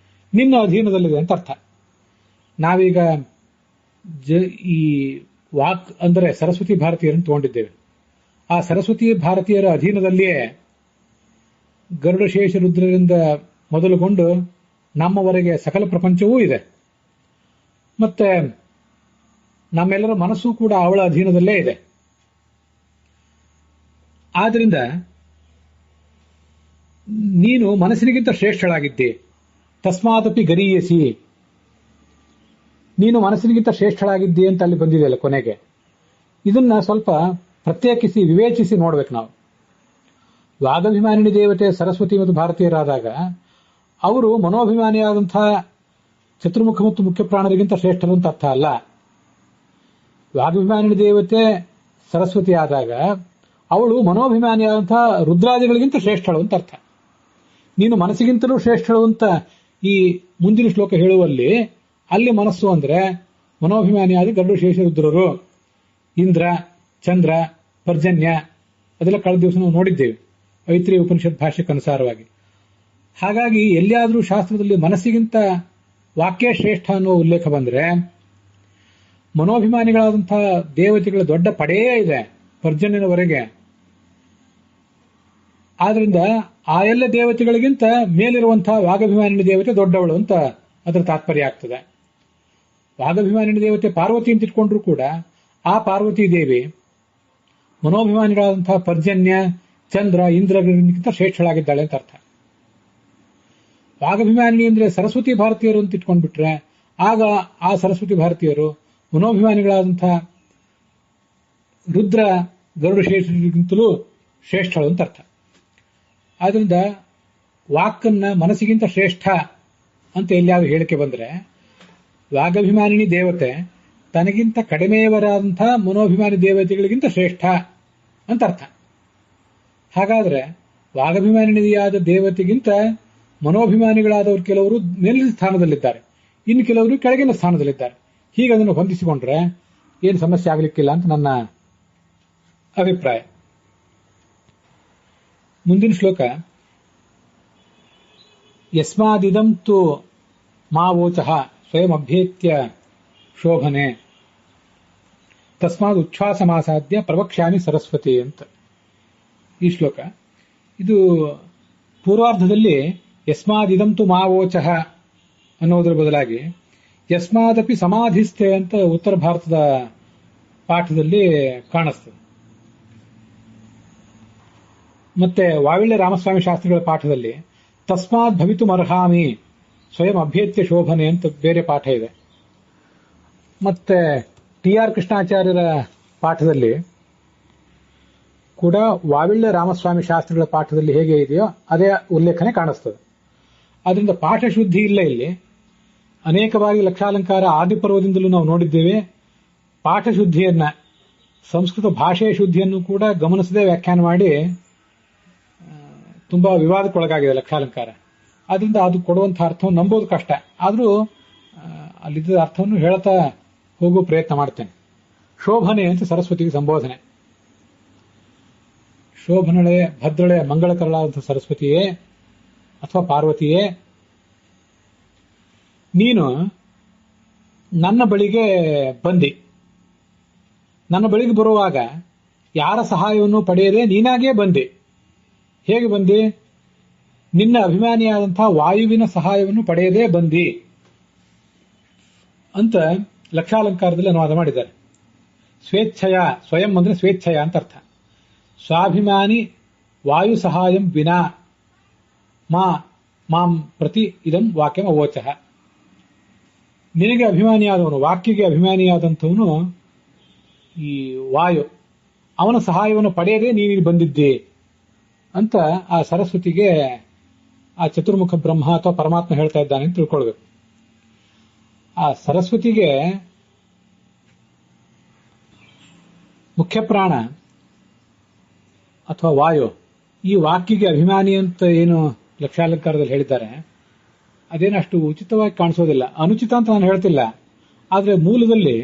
ನಿನ್ನ ಅಧೀನದಲ್ಲಿದೆ ಅಂತ ಅರ್ಥ. ನಾವೀಗ ಈ ವಾಕ್ ಅಂದರೆ ಸರಸ್ವತಿ ಭಾರತೀಯರನ್ನು ತಗೊಂಡಿದ್ದೇವೆ. ಆ ಸರಸ್ವತಿ ಭಾರತೀಯರ ಅಧೀನದಲ್ಲಿಯೇ ಗರುಡಶೇಷ ರುದ್ರರಿಂದ ಮೊದಲುಗೊಂಡು ನಮ್ಮವರೆಗೆ ಸಕಲ ಪ್ರಪಂಚವೂ ಇದೆ. ಮತ್ತೆ ನಮ್ಮೆಲ್ಲರ ಮನಸ್ಸು ಕೂಡ ಅವಳ ಅಧೀನದಲ್ಲೇ ಇದೆ. ಆದ್ರಿಂದ ನೀನು ಮನಸ್ಸಿನಿಗಿಂತ ಶ್ರೇಷ್ಠಳಾಗಿದ್ದೆ. ತಸ್ಮಾದಪಿ ಗರೀಯಸಿ, ನೀನು ಮನಸ್ಸಿನಿಗಿಂತ ಶ್ರೇಷ್ಠಳಾಗಿದ್ದಿ ಅಂತ ಅಲ್ಲಿ ಬಂದಿದೆಯಲ್ಲ ಕೊನೆಗೆ. ಇದನ್ನ ಸ್ವಲ್ಪ ಪ್ರತ್ಯೇಕಿಸಿ ವಿವೇಚಿಸಿ ನೋಡ್ಬೇಕು ನಾವು. ವಾಗಭಿಮಾನಿನಿ ದೇವತೆ ಸರಸ್ವತಿ ಮತ್ತು ಭಾರತೀಯರಾದಾಗ ಅವರು ಮನೋಭಿಮಾನಿಯಾದಂತಹ ಚತುರ್ಮುಖ ಮತ್ತು ಮುಖ್ಯ ಪ್ರಾಣರಿಗಿಂತ ಶ್ರೇಷ್ಠರು ಅಂತ ಅರ್ಥ ಅಲ್ಲ. ವಾಗಭಿಮಾನಿನಿ ದೇವತೆ ಸರಸ್ವತಿ ಆದಾಗ ಅವಳು ಮನೋಭಿಮಾನಿಯಾದಂತಹ ರುದ್ರಾದಿಗಳಿಗಿಂತ ಶ್ರೇಷ್ಠಳು ಅಂತ ಅರ್ಥ. ನೀನು ಮನಸ್ಸಿಗಿಂತಲೂ ಶ್ರೇಷ್ಠಳು ಅಂತ ಈ ಮುಂದಿನ ಶ್ಲೋಕ ಹೇಳುವಲ್ಲಿ ಅಲ್ಲಿ ಮನಸ್ಸು ಅಂದ್ರೆ ಮನೋಭಿಮಾನಿಯಾದ ಗರುಡ ಶೇಷ ರುದ್ರರು, ಇಂದ್ರ, ಚಂದ್ರ, ಪರ್ಜನ್ಯ ಅದೆಲ್ಲ ಕಳೆದ ದಿವಸ ನಾವು ನೋಡಿದ್ದೇವೆ ಐತ್ರೇಯ ಉಪನಿಷತ್ ಭಾಷ್ಯಕ್ಕನುಸಾರವಾಗಿ. ಹಾಗಾಗಿ ಎಲ್ಲಿಯಾದರೂ ಶಾಸ್ತ್ರದಲ್ಲಿ ಮನಸ್ಸಿಗಿಂತ ವಾಕ್ಯ ಶ್ರೇಷ್ಠ ಅನ್ನುವ ಉಲ್ಲೇಖ ಬಂದ್ರೆ ಮನೋಭಿಮಾನಿಗಳಾದಂತಹ ದೇವತೆಗಳ ದೊಡ್ಡ ಪಡೆಯೇ ಇದೆ ಪರ್ಜನ್ಯನವರೆಗೆ. ಆದ್ರಿಂದ ಆ ಎಲ್ಲ ದೇವತೆಗಳಿಗಿಂತ ಮೇಲಿರುವಂತಹ ವಾಗಭಿಮಾನಿನಿ ದೇವತೆ ದೊಡ್ಡವಳು ಅಂತ ಅದರ ತಾತ್ಪರ್ಯ ಆಗ್ತದೆ. ವಾಗಭಿಮಾನಿನಿ ದೇವತೆ ಪಾರ್ವತಿ ಅಂತ ಇಟ್ಕೊಂಡ್ರು ಕೂಡ ಆ ಪಾರ್ವತಿ ದೇವಿ ಮನೋಭಿಮಾನಿಗಳಾದಂತಹ ಪರ್ಜನ್ಯ, ಚಂದ್ರ, ಇಂದ್ರಗಿಂತ ಶ್ರೇಷ್ಠಳಾಗಿದ್ದಾಳೆ ಅಂತ ಅರ್ಥ. ವಾಗಭಿಮಾನಿನಿ ಅಂದ್ರೆ ಸರಸ್ವತಿ ಭಾರತೀಯರು ಅಂತ ಇಟ್ಕೊಂಡ್ಬಿಟ್ರೆ ಆಗ ಆ ಸರಸ್ವತಿ ಭಾರತೀಯರು ಮನೋಭಿಮಾನಿಗಳಾದಂತಹ ರುದ್ರ, ಗರುಡ ಶೇಷರಿಗಿಂತಲೂ ಶ್ರೇಷ್ಠಳು ಅಂತ ಅರ್ಥ. ಆದ್ರಿಂದ ವಾಕನ್ನ ಮನಸ್ಸಿಗಿಂತ ಶ್ರೇಷ್ಠ ಅಂತ ಎಲ್ಲಿಯಾದ್ರೂ ಹೇಳಿಕೆ ಬಂದ್ರೆ ವಾಗಭಿಮಾನಿನಿ ದೇವತೆ ತನಗಿಂತ ಕಡಿಮೆಯವರಾದಂತಹ ಮನೋಭಿಮಾನಿ ದೇವತೆಗಳಿಗಿಂತ ಶ್ರೇಷ್ಠ ಅಂತ ಅರ್ಥ. ಹಾಗಾದ್ರೆ ವಾಗಭಿಮಾನಿನಿಯಾದ ದೇವತೆಗಿಂತ ಮನೋಭಿಮಾನಿಗಳಾದವರು ಕೆಲವರು ಮೇಲಿನ ಸ್ಥಾನದಲ್ಲಿದ್ದಾರೆ, ಇನ್ನು ಕೆಲವರು ಕೆಳಗಿನ ಸ್ಥಾನದಲ್ಲಿದ್ದಾರೆ. ಹೀಗೆ ಅದನ್ನು ಹೊಂದಿಸಿಕೊಂಡ್ರೆ ಏನು ಸಮಸ್ಯೆ ಆಗಲಿಕ್ಕಿಲ್ಲ ಅಂತ ನನ್ನ ಅಭಿಪ್ರಾಯ. ಮುಂದಿನ ಶ್ಲೋಕ, ಯಸ್ಮಾದಿದಂ ತು ಮಾವೋಚಃ ಸ್ವಯಂ ಅಭ್ಯೇತ್ಯ ಶೋಭನೆ ತಸ್ಮಾದ್ ಉಚ್ಛ್ವಾಸಮಾಸಾದ್ಯ ಪ್ರವಕ್ಷ್ಯಾಮಿ ಸರಸ್ವತಿ ಅಂತ ಈ ಶ್ಲೋಕ. ಇದು ಪೂರ್ವಾರ್ಧದಲ್ಲಿ ಯಸ್ಮಾದಿದಂ ತು ಮಾವೋಚಃ ಅನ್ನೋದ್ರ ಬದಲಾಗಿ ಯಸ್ಮಾದಪಿ ಸಮಾಧಿಸ್ಥೆ ಅಂತ ಉತ್ತರ ಭಾರತದ ಪಾಠದಲ್ಲಿ ಕಾಣಿಸ್ತದೆ. ಮತ್ತೆ ವಾವಿಳ್ಯ ರಾಮಸ್ವಾಮಿ ಶಾಸ್ತ್ರಿಗಳ ಪಾಠದಲ್ಲಿ ತಸ್ಮಾತ್ ಭವಿತು ಅರ್ಹಾಮಿ ಸ್ವಯಂ ಅಭ್ಯೇತ್ಯ ಶೋಭನೆ ಅಂತ ಬೇರೆ ಪಾಠ ಇದೆ. ಮತ್ತೆ ಟಿ ಆರ್ ಕೃಷ್ಣಾಚಾರ್ಯರ ಪಾಠದಲ್ಲಿ ಕೂಡ ವಾವಿಳ್ಯ ರಾಮಸ್ವಾಮಿ ಶಾಸ್ತ್ರಿಗಳ ಪಾಠದಲ್ಲಿ ಹೇಗೆ ಇದೆಯೋ ಅದೇ ಉಲ್ಲೇಖನೆ ಕಾಣಿಸ್ತದೆ. ಅದರಿಂದ ಪಾಠ ಶುದ್ಧಿ ಇಲ್ಲ ಇಲ್ಲಿ. ಅನೇಕ ಬಾರಿ ಲಕ್ಷಾಲಂಕಾರ ಆದಿಪರ್ವದಿಂದಲೂ ನಾವು ನೋಡಿದ್ದೇವೆ. ಪಾಠ ಶುದ್ಧಿಯನ್ನ, ಸಂಸ್ಕೃತ ಭಾಷೆಯ ಶುದ್ಧಿಯನ್ನು ಕೂಡ ಗಮನಿಸದೆ ವ್ಯಾಖ್ಯಾನ ಮಾಡಿ ತುಂಬಾ ವಿವಾದಕ್ಕೊಳಗಾಗಿದೆ ಲಕ್ಷಾಲಂಕಾರ. ಆದ್ರಿಂದ ಅದು ಕೊಡುವಂತಹ ಅರ್ಥವನ್ನು ನಂಬೋದು ಕಷ್ಟ. ಆದರೂ ಅಲ್ಲಿದ್ದ ಅರ್ಥವನ್ನು ಹೇಳ್ತಾ ಹೋಗೋ ಪ್ರಯತ್ನ ಮಾಡ್ತೇನೆ. ಶೋಭನೆ ಅಂತ ಸರಸ್ವತಿಗೆ ಸಂಬೋಧನೆ. ಶೋಭನಳೆ, ಭದ್ರಳೆ, ಮಂಗಳಕರಳಾದಂಥ ಸರಸ್ವತಿಯೇ ಅಥವಾ ಪಾರ್ವತಿಯೇ, ನೀನು ನನ್ನ ಬಳಿಗೆ ಬಂದಿ. ನನ್ನ ಬಳಿಗೆ ಬರುವಾಗ ಯಾರ ಸಹಾಯವನ್ನು ಪಡೆಯದೆ ನೀನಾಗೇ ಬಂದೆ. ಹೇಗೆ ಬಂದಿ? ನಿನ್ನ ಅಭಿಮಾನಿಯಾದಂತಹ ವಾಯುವಿನ ಸಹಾಯವನ್ನು ಪಡೆಯದೇ ಬಂದಿ ಅಂತ ಲಕ್ಷಾಲಂಕಾರದಲ್ಲಿ ಅನುವಾದ ಮಾಡಿದ್ದಾರೆ. ಸ್ವೇಚ್ಛಯ, ಸ್ವಯಂ ಅಂದ್ರೆ ಸ್ವೇಚ್ಛಯ ಅಂತ ಅರ್ಥ. ಸ್ವಾಭಿಮಾನಿ ವಾಯು ಸಹಾಯಂ ವಿನಾ ಮಾಂ ಪ್ರತಿ ಇದಂ ವಾಕ್ಯಂ ಅವೋಚಃ. ನಿನಗೆ ಅಭಿಮಾನಿಯಾದವನು, ವಾಕ್ಯಗೆ ಅಭಿಮಾನಿಯಾದಂಥವನು ಈ ವಾಯು, ಅವನ ಸಹಾಯವನ್ನು ಪಡೆಯದೇ ನೀನು ಬಂದಿದ್ದೆ ಅಂತ ಆ ಸರಸ್ವತಿಗೆ ಆ ಚತುರ್ಮುಖ ಬ್ರಹ್ಮ ಅಥವಾ ಪರಮಾತ್ಮ ಹೇಳ್ತಾ ಇದ್ದಾನೆ ಅಂತ ತಿಳ್ಕೊಳ್ಬೇಕು. ಆ ಸರಸ್ವತಿಗೆ ಮುಖ್ಯ ಪ್ರಾಣ ಅಥವಾ ವಾಯು, ಈ ವಾಕ್ಯಗೆ ಅಭಿಮಾನಿ ಅಂತ ಏನು ಲಕ್ಷಾಲಂಕಾರದಲ್ಲಿ ಹೇಳಿದ್ದಾರೆ, ಅದೇನಷ್ಟು ಉಚಿತವಾಗಿ ಕಾಣಿಸೋದಿಲ್ಲ. ಅನುಚಿತ ಅಂತ ನಾನು ಹೇಳ್ತಿಲ್ಲ, ಆದ್ರೆ ಮೂಲದಲ್ಲಿ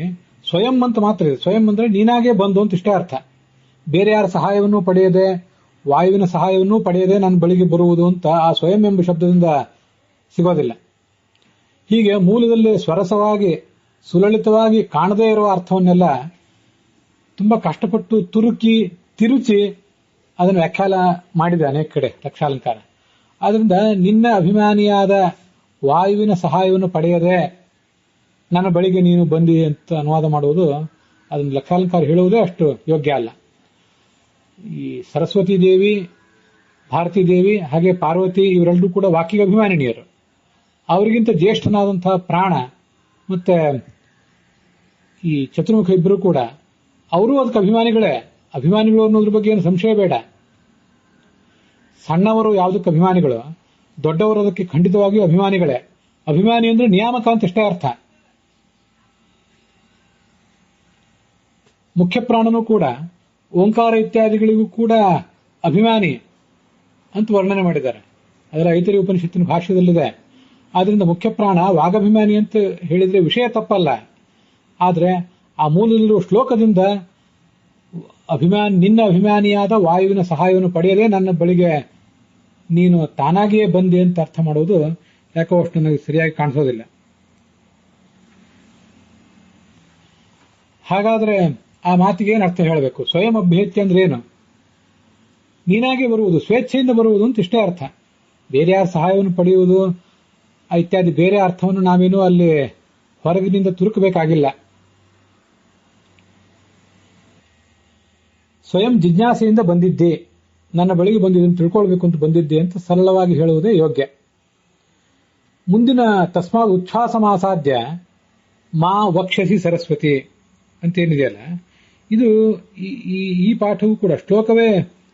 ಸ್ವಯಂ ಅಂತ ಮಾತ್ರ ಇದೆ. ಸ್ವಯಂ ಅಂದ್ರೆ ನೀನಾಗೇ ಬಂದು ಅಂತ ಇಷ್ಟೇ ಅರ್ಥ. ಬೇರೆ ಯಾರ ಸಹಾಯವನ್ನು ಪಡೆಯದೆ, ವಾಯುವಿನ ಸಹಾಯವನ್ನು ಪಡೆಯದೆ ನನ್ನ ಬಳಿಗೆ ಬರುವುದು ಅಂತ ಆ ಸ್ವಯಂ ಎಂಬ ಶಬ್ದದಿಂದ ಸಿಗೋದಿಲ್ಲ. ಹೀಗೆ ಮೂಲದಲ್ಲಿ ಸ್ವರಸವಾಗಿ ಸುಲಲಿತವಾಗಿ ಕಾಣದೇ ಇರುವ ಅರ್ಥವನ್ನೆಲ್ಲ ತುಂಬಾ ಕಷ್ಟಪಟ್ಟು ತಿರುಚಿ ಅದನ್ನು ವ್ಯಾಖ್ಯಾನ ಮಾಡಿದೆ ಅನೇಕ ಕಡೆ ಲಕ್ಷಾಲಂಕಾರ. ಆದ್ರಿಂದ ನಿನ್ನ ಅಭಿಮಾನಿಯಾದ ವಾಯುವಿನ ಸಹಾಯವನ್ನು ಪಡೆಯದೆ ನನ್ನ ಬಳಿಗೆ ನೀನು ಬಂದಿ ಅಂತ ಅನುವಾದ ಮಾಡುವುದು, ಅದನ್ನು ಲಕ್ಷಾಲಂಕಾರ ಹೇಳುವುದೇ ಅಷ್ಟು ಯೋಗ್ಯ ಅಲ್ಲ. ಈ ಸರಸ್ವತಿ ದೇವಿ, ಭಾರತೀ ದೇವಿ ಹಾಗೆ ಪಾರ್ವತಿ ಇವರೆಲ್ಲರೂ ಕೂಡ ವಾಕ್ಯಗೆ ಅಭಿಮಾನಿನಿಯರು. ಅವರಿಗಿಂತ ಜ್ಯೇಷ್ಠನಾದಂತಹ ಪ್ರಾಣ ಮತ್ತೆ ಈ ಚತುರ್ಮುಖ ಇಬ್ಬರು ಕೂಡ ಅವರು ಅದಕ್ಕೆ ಅಭಿಮಾನಿಗಳೇ. ಅಭಿಮಾನಿಗಳು ಅನ್ನೋದ್ರ ಬಗ್ಗೆ ಏನು ಸಂಶಯ ಬೇಡ. ಸಣ್ಣವರು ಯಾವುದಕ್ಕೆ ಅಭಿಮಾನಿಗಳು, ದೊಡ್ಡವರು ಅದಕ್ಕೆ ಖಂಡಿತವಾಗಿಯೂ ಅಭಿಮಾನಿಗಳೇ. ಅಭಿಮಾನಿ ಅಂದ್ರೆ ನಿಯಾಮಕ ಅಂತ ಇಷ್ಟೇ ಅರ್ಥ. ಮುಖ್ಯ ಪ್ರಾಣನೂ ಕೂಡ ಓಂಕಾರ ಇತ್ಯಾದಿಗಳಿಗೂ ಕೂಡ ಅಭಿಮಾನಿ ಅಂತ ವರ್ಣನೆ ಮಾಡಿದ್ದಾರೆ. ಅದರ ಐತರಿ ಉಪನಿಷತ್ತಿನ ಭಾಷ್ಯದಲ್ಲಿದೆ. ಆದ್ರಿಂದ ಮುಖ್ಯ ಪ್ರಾಣ ವಾಗಭಿಮಾನಿ ಅಂತ ಹೇಳಿದ್ರೆ ವಿಷಯ ತಪ್ಪಲ್ಲ. ಆದ್ರೆ ಆ ಮೂಲದಲ್ಲಿರುವ ಶ್ಲೋಕದಿಂದ ನಿನ್ನ ಅಭಿಮಾನಿಯಾದ ವಾಯುವಿನ ಸಹಾಯವನ್ನು ಪಡೆಯದೆ ನನ್ನ ಬಳಿಗೆ ನೀನು ತಾನಾಗಿಯೇ ಬಂದೆ ಅಂತ ಅರ್ಥ ಮಾಡೋದು ಯಾಕೋ ಅಷ್ಟು ನನಗೆ ಸರಿಯಾಗಿ ಕಾಣಿಸೋದಿಲ್ಲ. ಹಾಗಾದ್ರೆ ಆ ಮಾತಿಗೆ ಏನು ಅರ್ಥ ಹೇಳಬೇಕು? ಸ್ವಯಂ ಅಭ್ಯರ್ಥಿ ಅಂದ್ರೆ ಏನು? ನೀನಾಗೆ ಬರುವುದು, ಸ್ವೇಚ್ಛೆಯಿಂದ ಬರುವುದು ಅಂತ ಇಷ್ಟೇ ಅರ್ಥ. ಬೇರೆ ಯಾರ ಸಹಾಯವನ್ನು ಪಡೆಯುವುದು ಇತ್ಯಾದಿ ಬೇರೆ ಅರ್ಥವನ್ನು ನಾವೇನು ಅಲ್ಲಿ ಹೊರಗಿನಿಂದ ತುರುಕಬೇಕಾಗಿಲ್ಲ. ಸ್ವಯಂ ಜಿಜ್ಞಾಸೆಯಿಂದ ಬಂದಿದ್ದೆ, ನನ್ನ ಬಳಿಗೆ ಬಂದಿದ್ದೆ ತಿಳ್ಕೊಳ್ಬೇಕು ಅಂತ ಬಂದಿದ್ದೆ ಅಂತ ಸರಳವಾಗಿ ಹೇಳುವುದೇ ಯೋಗ್ಯ. ಮುಂದಿನ ತಸ್ಮಾತ್ ಉಚ್ಛ್ವಾಸಮಾಸಾಧ್ಯ ಮಾ ವಕ್ಷಸಿ ಸರಸ್ವತಿ ಅಂತೇನಿದೆಯಲ್ಲ, ಇದು ಈ ಪಾಠವೂ ಕೂಡ ಶ್ಲೋಕವೇ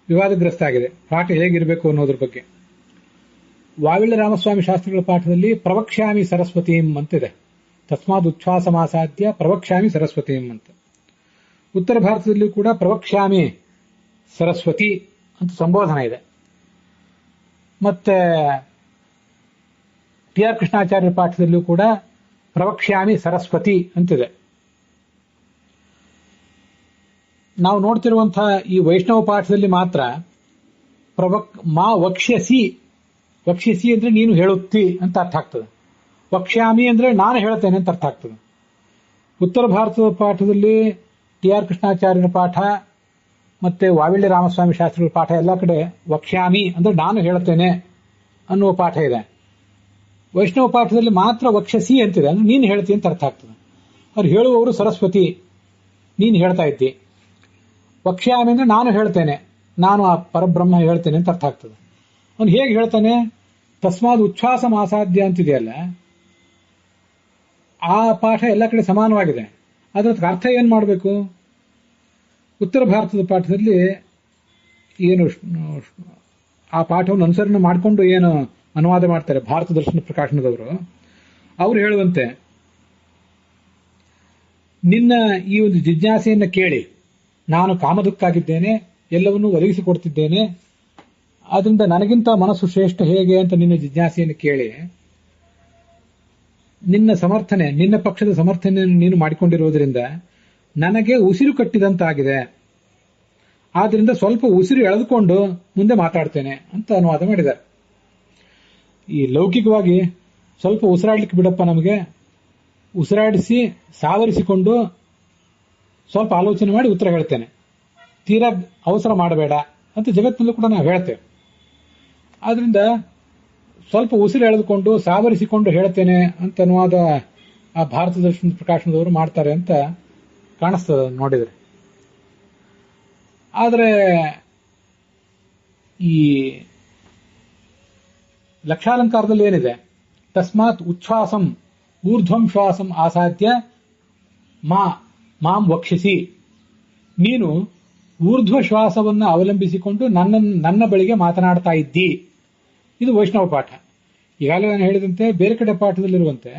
ವಿವಾದಗ್ರಸ್ತ ಆಗಿದೆ. ಪಾಠ ಹೇಗಿರಬೇಕು ಅನ್ನೋದ್ರ ಬಗ್ಗೆ. ವಾವಿಳ್ಯ ರಾಮಸ್ವಾಮಿ ಶಾಸ್ತ್ರಿಗಳ ಪಾಠದಲ್ಲಿ ಪ್ರವಕ್ಷ್ಯಾಮಿ ಸರಸ್ವತೀಂ ಅಂತಿದೆ. ತಸ್ಮಾತ್ ಉಚ್ಛ್ವಾಸಮಾಸಾಧ್ಯ ಪ್ರವಕ್ಷ್ಯಾಮಿ ಸರಸ್ವತೀಂ ಅಂತ. ಉತ್ತರ ಭಾರತದಲ್ಲಿಯೂ ಕೂಡ ಪ್ರವಕ್ಷ್ಯಾಮಿ ಸರಸ್ವತಿ ಅಂತ ಸಂಬೋಧನೆ ಇದೆ. ಮತ್ತೆ ಟಿ ಆರ್ ಕೃಷ್ಣಾಚಾರ್ಯರ ಪಾಠದಲ್ಲಿಯೂ ಕೂಡ ಪ್ರವಕ್ಷ್ಯಾಮಿ ಸರಸ್ವತಿ ಅಂತಿದೆ. ನಾವು ನೋಡ್ತಿರುವಂತಹ ಈ ವೈಷ್ಣವ ಪಾಠದಲ್ಲಿ ಮಾತ್ರ ಮಾ ವಕ್ಷ್ಯಸಿ, ವಕ್ಷ್ಯಸಿ ಅಂದ್ರೆ ನೀನು ಹೇಳುತ್ತಿ ಅಂತ ಅರ್ಥ ಆಗ್ತದೆ. ವಕ್ಷ್ಯಾಮಿ ಅಂದ್ರೆ ನಾನು ಹೇಳ್ತೇನೆ ಅಂತ ಅರ್ಥ ಆಗ್ತದೆ. ಉತ್ತರ ಭಾರತದ ಪಾಠದಲ್ಲಿ ಟಿ ಆರ್ ಕೃಷ್ಣಾಚಾರ್ಯರ ಪಾಠ ಮತ್ತೆ ವಾವಿಳ್ಯ ರಾಮಸ್ವಾಮಿ ಶಾಸ್ತ್ರಿಗಳ ಪಾಠ ಎಲ್ಲ ಕಡೆ ವಕ್ಷ್ಯಾಮಿ ಅಂದ್ರೆ ನಾನು ಹೇಳ್ತೇನೆ ಅನ್ನುವ ಪಾಠ ಇದೆ. ವೈಷ್ಣವ ಪಾಠದಲ್ಲಿ ಮಾತ್ರ ವಕ್ಷಸಿ ಅಂತಿದೆ, ಅಂದ್ರೆ ನೀನು ಹೇಳ್ತಿ ಅಂತ ಅರ್ಥ ಆಗ್ತದೆ. ಅವ್ರು ಹೇಳುವವರು ಸರಸ್ವತಿ, ನೀನು ಹೇಳ್ತಾ ಇದ್ದಿ. ವಕ್ಷ್ಯಾಮಿ ಅಂದ್ರೆ ನಾನು ಹೇಳ್ತೇನೆ, ನಾನು ಆ ಪರಬ್ರಹ್ಮ ಹೇಳ್ತೇನೆ ಅಂತ ಅರ್ಥ ಆಗ್ತದೆ. ಅವನು ಹೇಗೆ ಹೇಳ್ತಾನೆ? ತಸ್ಮಾತ್ ಉಚ್ಛ್ವಾಸ ಮಾಸಾಧ್ಯ ಅಂತಿದೆಯಲ್ಲ, ಆ ಪಾಠ ಎಲ್ಲ ಕಡೆ ಸಮಾನವಾಗಿದೆ. ಅದರ ಅರ್ಥ ಏನ್ ಮಾಡಬೇಕು? ಉತ್ತರ ಭಾರತದ ಪಾಠದಲ್ಲಿ ಏನು ಆ ಪಾಠವನ್ನು ಅನುಸರಣೆ ಮಾಡಿಕೊಂಡು ಏನು ಅನುವಾದ ಮಾಡ್ತಾರೆ ಭಾರತ ದರ್ಶನ ಪ್ರಕಾಶನದವರು, ಅವರು ಹೇಳುವಂತೆ ನಿನ್ನ ಈ ಒಂದು ಜಿಜ್ಞಾಸೆಯನ್ನು ಕೇಳಿ ನಾನು ಕಾಮದುಕ್ಕಾಗಿದ್ದೇನೆ, ಎಲ್ಲವನ್ನೂ ಒದಗಿಸಿಕೊಡ್ತಿದ್ದೇನೆ, ಆದ್ರಿಂದ ನನಗಿಂತ ಮನಸ್ಸು ಶ್ರೇಷ್ಠ ಹೇಗೆ ಅಂತ ನಿನ್ನ ಜಿಜ್ಞಾಸೆಯನ್ನು ಕೇಳಿ ನಿನ್ನ ಸಮರ್ಥನೆ, ನಿನ್ನ ಪಕ್ಷದ ಸಮರ್ಥನೆಯನ್ನು ನೀನು ಮಾಡಿಕೊಂಡಿರುವುದರಿಂದ ನನಗೆ ಉಸಿರು ಕಟ್ಟಿದಂತಾಗಿದೆ. ಆದ್ರಿಂದ ಸ್ವಲ್ಪ ಉಸಿರು ಎಳೆದುಕೊಂಡು ಮುಂದೆ ಮಾತಾಡ್ತೇನೆ ಅಂತ ಅನುವಾದ ಮಾಡಿದ್ದಾರೆ. ಈ ಲೌಕಿಕವಾಗಿ ಸ್ವಲ್ಪ ಉಸಿರಾಡ್ಲಿಕ್ಕೆ ಬಿಡಪ್ಪ, ನಮಗೆ ಉಸಿರಾಡಿಸಿ ಸಾವರಿಸಿಕೊಂಡು ಸ್ವಲ್ಪ ಆಲೋಚನೆ ಮಾಡಿ ಉತ್ತರ ಹೇಳ್ತೇನೆ, ತೀರಾ ಅವಸರ ಮಾಡಬೇಡ ಅಂತ ಜಗತ್ತಿನಲ್ಲೂ ಕೂಡ ನಾವು ಹೇಳ್ತೇವೆ. ಆದ್ರಿಂದ ಸ್ವಲ್ಪ ಉಸಿರು ಎಳೆದುಕೊಂಡು ಸಾವರಿಸಿಕೊಂಡು ಹೇಳ್ತೇನೆ ಅಂತ ಅನುವಾದ ಆ ಭಾರತ ದರ್ಶನ ಪ್ರಕಾಶನದವರು ಮಾಡ್ತಾರೆ ಅಂತ ಕಾಣಿಸ್ತದೆ ನೋಡಿದ್ರೆ. ಆದರೆ ಈ ಲಕ್ಷಾಲಂಕಾರದಲ್ಲಿ ಏನಿದೆ, ತಸ್ಮಾತ್ ಉಚ್ಛ್ವಾಸಂ ಊರ್ಧ್ವಂ ಶ್ವಾಸಂ ಆಸಾಧ್ಯ ಮಾಂ ವಕ್ಷಿಸಿ, ನೀನು ಊರ್ಧ್ವ ಶ್ವಾಸವನ್ನು ಅವಲಂಬಿಸಿಕೊಂಡು ನನ್ನ ಬಳಿಗೆ ಮಾತನಾಡ್ತಾ ಇದ್ದಿ. ಇದು ವೈಷ್ಣವ ಪಾಠ. ಈಗಾಗಲೇ ನಾನು ಹೇಳಿದಂತೆ ಬೇರೆ ಕಡೆ ಪಾಠದಲ್ಲಿರುವಂತೆ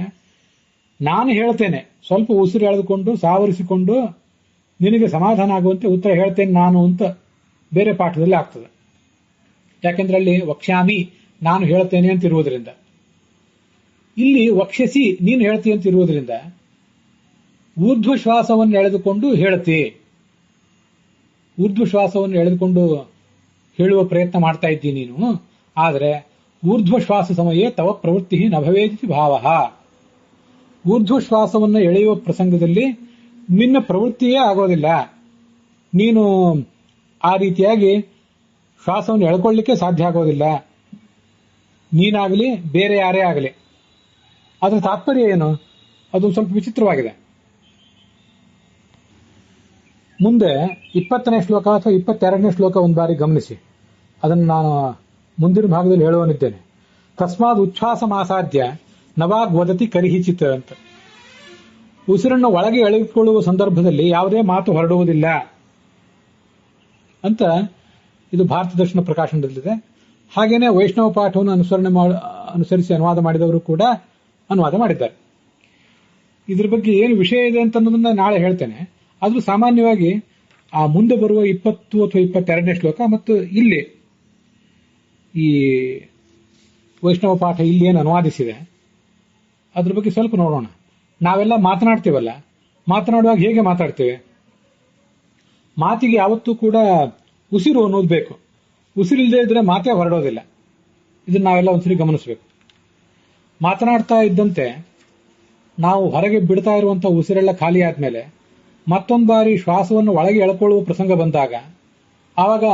ನಾನು ಹೇಳ್ತೇನೆ, ಸ್ವಲ್ಪ ಉಸಿರು ಎಳೆದುಕೊಂಡು ಸಾವರಿಸಿಕೊಂಡು ನಿನಗೆ ಸಮಾಧಾನ ಆಗುವಂತೆ ಉತ್ತರ ಹೇಳ್ತೇನೆ ನಾನು ಅಂತ ಬೇರೆ ಪಾಠದಲ್ಲಿ ಆಗ್ತದೆ. ಯಾಕೆಂದ್ರೆ ಅಲ್ಲಿ ವಕ್ಷ್ಯಾಮಿ ನಾನು ಹೇಳ್ತೇನೆ ಅಂತ ಇರುವುದರಿಂದ, ಇಲ್ಲಿ ವಕ್ಷಸಿ ನೀನು ಹೇಳ್ತೀಯ ಅಂತ ಇರುವುದರಿಂದ ಊರ್ಧ್ವ ಶ್ವಾಸವನ್ನು ಎಳೆದುಕೊಂಡು ಹೇಳ್ತಿ, ಊರ್ಧ್ವ ಶ್ವಾಸವನ್ನು ಎಳೆದುಕೊಂಡು ಹೇಳುವ ಪ್ರಯತ್ನ ಮಾಡ್ತಾ ಇದ್ದೀನಿ ನೀನು. ಆದರೆ ಊರ್ಧ್ವ ಶ್ವಾಸ ಸಮಯೇ ತವ ಪ್ರವೃತ್ತಿ ನ ಭವೇದಿತಿ ಭಾವ. ಊರ್ಧ್ವ ಶ್ವಾಸವನ್ನು ಎಳೆಯುವ ಪ್ರಸಂಗದಲ್ಲಿ ನಿನ್ನ ಪ್ರವೃತ್ತಿಯೇ ಆಗೋದಿಲ್ಲ. ನೀನು ಆ ರೀತಿಯಾಗಿ ಶ್ವಾಸವನ್ನು ಎಳ್ಕೊಳ್ಳಿಕ್ಕೆ ಸಾಧ್ಯ ಆಗೋದಿಲ್ಲ, ನೀನಾಗಲಿ ಬೇರೆ ಯಾರೇ ಆಗಲಿ. ಅದರ ತಾತ್ಪರ್ಯ ಏನು? ಅದು ಸ್ವಲ್ಪ ವಿಚಿತ್ರವಾಗಿದೆ. ಮುಂದೆ 20ನೇ ಶ್ಲೋಕ ಅಥವಾ 22ನೇ ಶ್ಲೋಕ ಒಂದು ಬಾರಿ ಗಮನಿಸಿ, ಅದನ್ನು ನಾನು ಮುಂದಿನ ಭಾಗದಲ್ಲಿ ಹೇಳುವನಿದ್ದೇನೆ. ತಸ್ಮಾದ್ ಉಚ್ಛ್ವಾಸ ಮಾಸಾಧ್ಯ ನವಾಗ್ ವದತಿ ಕರಿಹಿಚಿತ್ ಅಂತ. ಉಸಿರನ್ನು ಒಳಗೆ ಎಳೆದುಕೊಳ್ಳುವ ಸಂದರ್ಭದಲ್ಲಿ ಯಾವುದೇ ಮಾತು ಹೊರಡುವುದಿಲ್ಲ ಅಂತ ಇದು ಭಾರತ ದರ್ಶನ ಪ್ರಕಾಶನದಲ್ಲಿದೆ. ಹಾಗೇನೆ ವೈಷ್ಣವ ಪಾಠವನ್ನು ಅನುಸರಿಸಿ ಅನುವಾದ ಮಾಡಿದವರು ಕೂಡ ಅನುವಾದ ಮಾಡಿದ್ದಾರೆ. ಇದ್ರ ಬಗ್ಗೆ ಏನು ವಿಷಯ ಇದೆ ಅಂತ ಅನ್ನೋದನ್ನ ನಾಳೆ ಹೇಳ್ತೇನೆ. ಆದ್ರೂ ಸಾಮಾನ್ಯವಾಗಿ ಆ ಮುಂದೆ ಬರುವ 20 ಅಥವಾ 22ನೇ ಶ್ಲೋಕ ಮತ್ತು ಇಲ್ಲಿ ಈ ವೈಷ್ಣವ ಪಾಠ ಇಲ್ಲಿ ಏನು ಅನುವಾದಿಸಿದೆ ಅದ್ರ ಬಗ್ಗೆ ಸ್ವಲ್ಪ ನೋಡೋಣ. ನಾವೆಲ್ಲ ಮಾತನಾಡ್ತೀವಲ್ಲ, ಮಾತನಾಡುವಾಗ ಹೇಗೆ ಮಾತಾಡ್ತೇವೆ? ಮಾತಿಗೆ ಯಾವತ್ತೂ ಕೂಡ ಉಸಿರು ಅನ್ನೋದು ಬೇಕು. ಉಸಿರಿಲ್ಲದೆ ಇದ್ರೆ ಮಾತೇ ಹೊರಡೋದಿಲ್ಲ. ಇದನ್ನ ನಾವೆಲ್ಲ ಒಂದ್ಸರಿ ಗಮನಿಸಬೇಕು. ಮಾತನಾಡ್ತಾ ಇದ್ದಂತೆ ನಾವು ಹೊರಗೆ ಬಿಡ್ತಾ ಇರುವಂತಹ ಉಸಿರೆಲ್ಲ ಖಾಲಿ ಆದ್ಮೇಲೆ ಮತ್ತೊಂದು ಬಾರಿ ಶ್ವಾಸವನ್ನು ಒಳಗೆ ಎಳ್ಕೊಳ್ಳುವ ಪ್ರಸಂಗ ಬಂದಾಗ ಆವಾಗ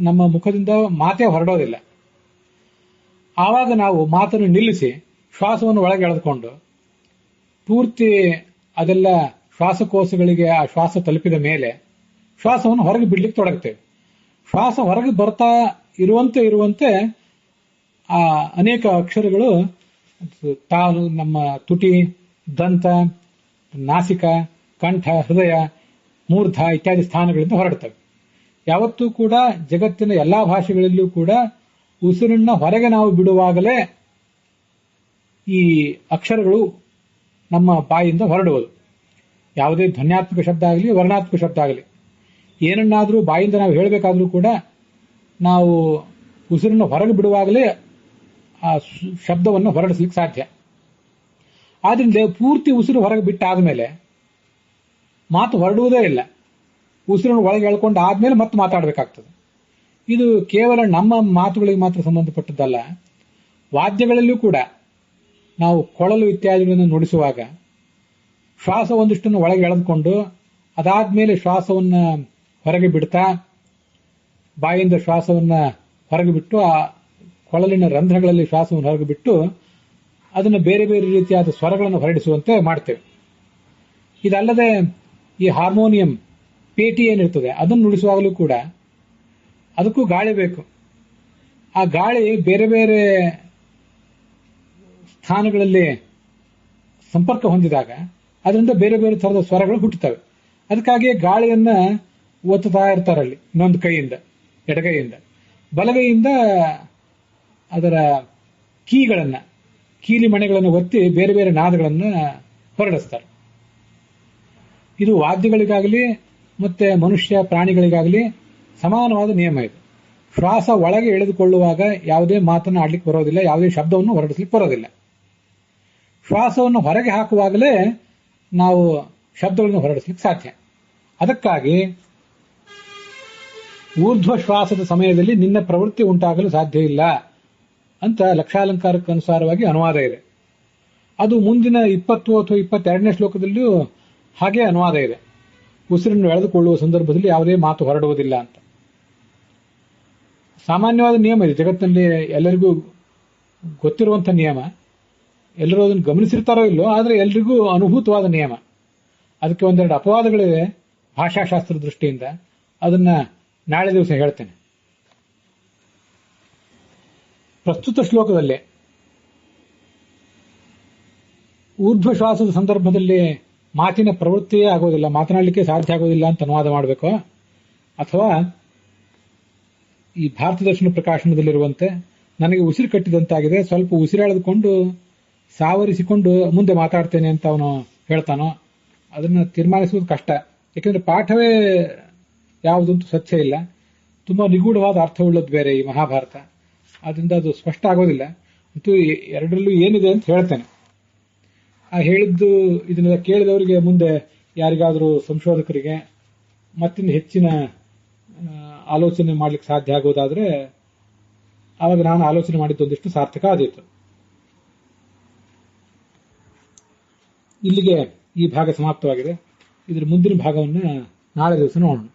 ನಮ್ಮ ಮುಖದಿಂದ ಮಾತೇ ಹೊರಡೋದಿಲ್ಲ. ಆವಾಗ ನಾವು ಮಾತನ್ನು ನಿಲ್ಲಿಸಿ ಶ್ವಾಸವನ್ನು ಒಳಗೆ ಎಳೆದುಕೊಂಡು ಪೂರ್ತಿ ಅದೆಲ್ಲ ಶ್ವಾಸಕೋಶಗಳಿಗೆ ಆ ಶ್ವಾಸ ತಲುಪಿದ ಮೇಲೆ ಶ್ವಾಸವನ್ನು ಹೊರಗೆ ಬಿಡ್ಲಿಕ್ಕೆ ತೊಡಗ್ತೇವೆ. ಶ್ವಾಸ ಹೊರಗೆ ಬರ್ತಾ ಇರುವಂತೆ ಆ ಅನೇಕ ಅಕ್ಷರಗಳು ನಮ್ಮ ತುಟಿ, ದಂತ, ನಾಸಿಕ, ಕಂಠ, ಹೃದಯ, ಮೂರ್ಧ ಇತ್ಯಾದಿ ಸ್ಥಾನಗಳಿಂದ ಹೊರಡ್ತವೆ. ಯಾವತ್ತೂ ಕೂಡ ಜಗತ್ತಿನ ಎಲ್ಲಾ ಭಾಷೆಗಳಲ್ಲಿಯೂ ಕೂಡ ಉಸಿರನ್ನ ಹೊರಗೆ ನಾವು ಬಿಡುವಾಗಲೇ ಈ ಅಕ್ಷರಗಳು ನಮ್ಮ ಬಾಯಿಂದ ಹೊರಡುವುದು. ಯಾವುದೇ ಧ್ವನ್ಯಾತ್ಮಕ ಶಬ್ದ ಆಗಲಿ ವರ್ಣಾತ್ಮಕ ಶಬ್ದ ಆಗಲಿ ಏನನ್ನಾದರೂ ಬಾಯಿಂದ ನಾವು ಹೇಳಬೇಕಾದ್ರೂ ಕೂಡ ನಾವು ಉಸಿರನ್ನು ಹೊರಗೆ ಬಿಡುವಾಗಲೇ ಆ ಶಬ್ದವನ್ನು ಹೊರಡಿಸ್ಲಿಕ್ಕೆ ಸಾಧ್ಯ. ಆದ್ರಿಂದ ಪೂರ್ತಿ ಉಸಿರು ಹೊರಗೆ ಬಿಟ್ಟಾದ ಮೇಲೆ ಮಾತು ಹೊರಡುವುದೇ ಇಲ್ಲ. ಉಸಿರನ್ನು ಒಳಗೆ ಎಳ್ಕೊಂಡು ಆದ್ಮೇಲೆ ಮತ್ತೆ ಮಾತಾಡಬೇಕಾಗ್ತದೆ. ಇದು ಕೇವಲ ನಮ್ಮ ಮಾತುಗಳಿಗೆ ಮಾತ್ರ ಸಂಬಂಧಪಟ್ಟದ್ದಲ್ಲ. ವಾದ್ಯಗಳಲ್ಲಿಯೂ ಕೂಡ ನಾವು ಕೊಳಲು ಇತ್ಯಾದಿಗಳನ್ನು ನುಡಿಸುವಾಗ ಶ್ವಾಸ ಒಂದಿಷ್ಟನ್ನು ಒಳಗೆ ಎಳೆದುಕೊಂಡು ಅದಾದ್ಮೇಲೆ ಶ್ವಾಸವನ್ನ ಹೊರಗೆ ಬಿಡ್ತಾ ಬಾಯಿಂದ ಶ್ವಾಸವನ್ನ ಹೊರಗೆ ಬಿಟ್ಟು ಆ ಕೊಳಲಿನ ರಂಧ್ರಗಳಲ್ಲಿ ಶ್ವಾಸವನ್ನು ಹೊರಗೆ ಬಿಟ್ಟು ಅದನ್ನು ಬೇರೆ ಬೇರೆ ರೀತಿಯಾದ ಸ್ವರಗಳನ್ನು ಹೊರಡಿಸುವಂತೆ ಮಾಡ್ತೇವೆ. ಇದಲ್ಲದೆ ಈ ಹಾರ್ಮೋನಿಯಂ ಪೇಟಿ ಏನಿರ್ತದೆ ಅದನ್ನು ನುಡಿಸುವಾಗಲೂ ಕೂಡ ಅದಕ್ಕೂ ಗಾಳಿ ಬೇಕು. ಆ ಗಾಳಿ ಬೇರೆ ಬೇರೆ ಸ್ಥಾನಗಳಲ್ಲಿ ಸಂಪರ್ಕ ಹೊಂದಿದಾಗ ಅದರಿಂದ ಬೇರೆ ಬೇರೆ ತರಹದ ಸ್ವರಗಳು ಹುಟ್ಟುತ್ತವೆ. ಅದಕ್ಕಾಗಿ ಗಾಳಿಯನ್ನ ಒತ್ತುತ್ತಾ ಇರ್ತಾರಲ್ಲಿ ಇನ್ನೊಂದು ಕೈಯಿಂದ. ಎಡಗೈಯಿಂದ. ಬಲಗೈಯಿಂದ ಅದರ ಕೀಲಿ ಮಣೆಗಳನ್ನು ಒತ್ತಿ ಬೇರೆ ಬೇರೆ ನಾದಗಳನ್ನು ಹೊರಡಿಸ್ತಾರೆ. ಇದು ವಾದ್ಯಗಳಿಗಾಗಲಿ ಮತ್ತೆ ಮನುಷ್ಯ ಪ್ರಾಣಿಗಳಿಗಾಗಲಿ ಸಮಾನವಾದ ನಿಯಮ ಇದು. ಶ್ವಾಸ ಒಳಗೆ ಎಳೆದುಕೊಳ್ಳುವಾಗ ಯಾವುದೇ ಮಾತನ್ನು ಆಡ್ಲಿಕ್ಕೆ ಬರೋದಿಲ್ಲ, ಯಾವುದೇ ಶಬ್ದವನ್ನು ಹೊರಡಿಸ್ಲಿಕ್ಕೆ ಬರೋದಿಲ್ಲ. ಶ್ವಾಸವನ್ನು ಹೊರಗೆ ಹಾಕುವಾಗಲೇ ನಾವು ಶಬ್ದಗಳನ್ನು ಹೊರಡಿಸ್ಲಿಕ್ಕೆ ಸಾಧ್ಯ. ಅದಕ್ಕಾಗಿ ಊರ್ಧ್ವ ಶ್ವಾಸದ ಸಮಯದಲ್ಲಿ ನಿನ್ನ ಪ್ರವೃತ್ತಿ ಉಂಟಾಗಲು ಸಾಧ್ಯ ಇಲ್ಲ ಅಂತ ಲಕ್ಷಾಲಂಕಾರಕ್ಕೆ ಅನುಸಾರವಾಗಿ ಅನುವಾದ ಇದೆ. ಅದು ಮುಂದಿನ 20 ಅಥವಾ 22ನೇ ಶ್ಲೋಕದಲ್ಲಿಯೂ ಹಾಗೆ ಅನುವಾದ ಇದೆ. ಉಸಿರನ್ನು ಎಳೆದುಕೊಳ್ಳುವ ಸಂದರ್ಭದಲ್ಲಿ ಯಾವುದೇ ಮಾತು ಹೊರಡುವುದಿಲ್ಲ ಅಂತ. ಸಾಮಾನ್ಯವಾದ ನಿಯಮ ಇದೆ, ಜಗತ್ತಿನಲ್ಲಿ ಎಲ್ಲರಿಗೂ ಗೊತ್ತಿರುವಂತಹ ನಿಯಮ. ಎಲ್ಲರೂ ಅದನ್ನು ಗಮನಿಸಿರ್ತಾರೋ ಇಲ್ಲೋ, ಆದರೆ ಎಲ್ರಿಗೂ ಅನುಭೂತವಾದ ನಿಯಮ. ಅದಕ್ಕೆ ಒಂದೆರಡು ಅಪವಾದಗಳಿವೆ ಭಾಷಾಶಾಸ್ತ್ರದ ದೃಷ್ಟಿಯಿಂದ. ಅದನ್ನ ನಾಳೆ ದಿವಸ ಹೇಳ್ತೇನೆ. ಪ್ರಸ್ತುತ ಶ್ಲೋಕದಲ್ಲಿ ಊರ್ಧ್ವ ಶ್ವಾಸದ ಸಂದರ್ಭದಲ್ಲಿ ಮಾತಿನ ಪ್ರವೃತ್ತಿಯೇ ಆಗೋದಿಲ್ಲ, ಮಾತನಾಡಲಿಕ್ಕೆ ಸಾಧ್ಯ ಆಗೋದಿಲ್ಲ ಅಂತ ಅನುವಾದ ಮಾಡಬೇಕು, ಅಥವಾ ಈ ಭಾರತ ದರ್ಶನ ಪ್ರಕಾಶನದಲ್ಲಿರುವಂತೆ ನನಗೆ ಉಸಿರು ಕಟ್ಟಿದಂತಾಗಿದೆ, ಸ್ವಲ್ಪ ಉಸಿರೆಳೆದುಕೊಂಡು ಸಾವರಿಸಿಕೊಂಡು ಮುಂದೆ ಮಾತಾಡ್ತೇನೆ ಅಂತ ಅವನು ಹೇಳ್ತಾನೋ, ಅದನ್ನು ತೀರ್ಮಾನಿಸುವುದು ಕಷ್ಟ. ಯಾಕೆಂದ್ರೆ ಪಾಠವೇ ಯಾವುದಂತೂ ಸತ್ಯ ಇಲ್ಲ, ತುಂಬಾ ನಿಗೂಢವಾದ ಅರ್ಥವುಳ್ಳದ್ದು ಬೇರೆ ಈ ಮಹಾಭಾರತ. ಅದರಿಂದ ಅದು ಸ್ಪಷ್ಟ ಆಗೋದಿಲ್ಲ. ಅಂತೂ ಎರಡರಲ್ಲೂ ಏನಿದೆ ಅಂತ ಹೇಳ್ತೇನೆ. ಆ ಹೇಳಿದ್ದು ಇದನ್ನೆಲ್ಲ ಕೇಳಿದವರಿಗೆ ಮುಂದೆ ಯಾರಿಗಾದರೂ ಸಂಶೋಧಕರಿಗೆ ಮತ್ತಿನ್ನು ಹೆಚ್ಚಿನ ಆಲೋಚನೆ ಮಾಡ್ಲಿಕ್ಕೆ ಸಾಧ್ಯ ಆಗೋದಾದ್ರೆ ಆವಾಗ ನಾನು ಆಲೋಚನೆ ಮಾಡಿದ್ದೊಂದಿಷ್ಟು ಸಾರ್ಥಕ ಆದೀತು. ಇಲ್ಲಿಗೆ ಈ ಭಾಗ ಸಮಾಪ್ತವಾಗಿದೆ. ಇದರ ಮುಂದಿನ ಭಾಗವನ್ನು ನಾಳೆ ದಿವಸ ನೋಡೋಣ.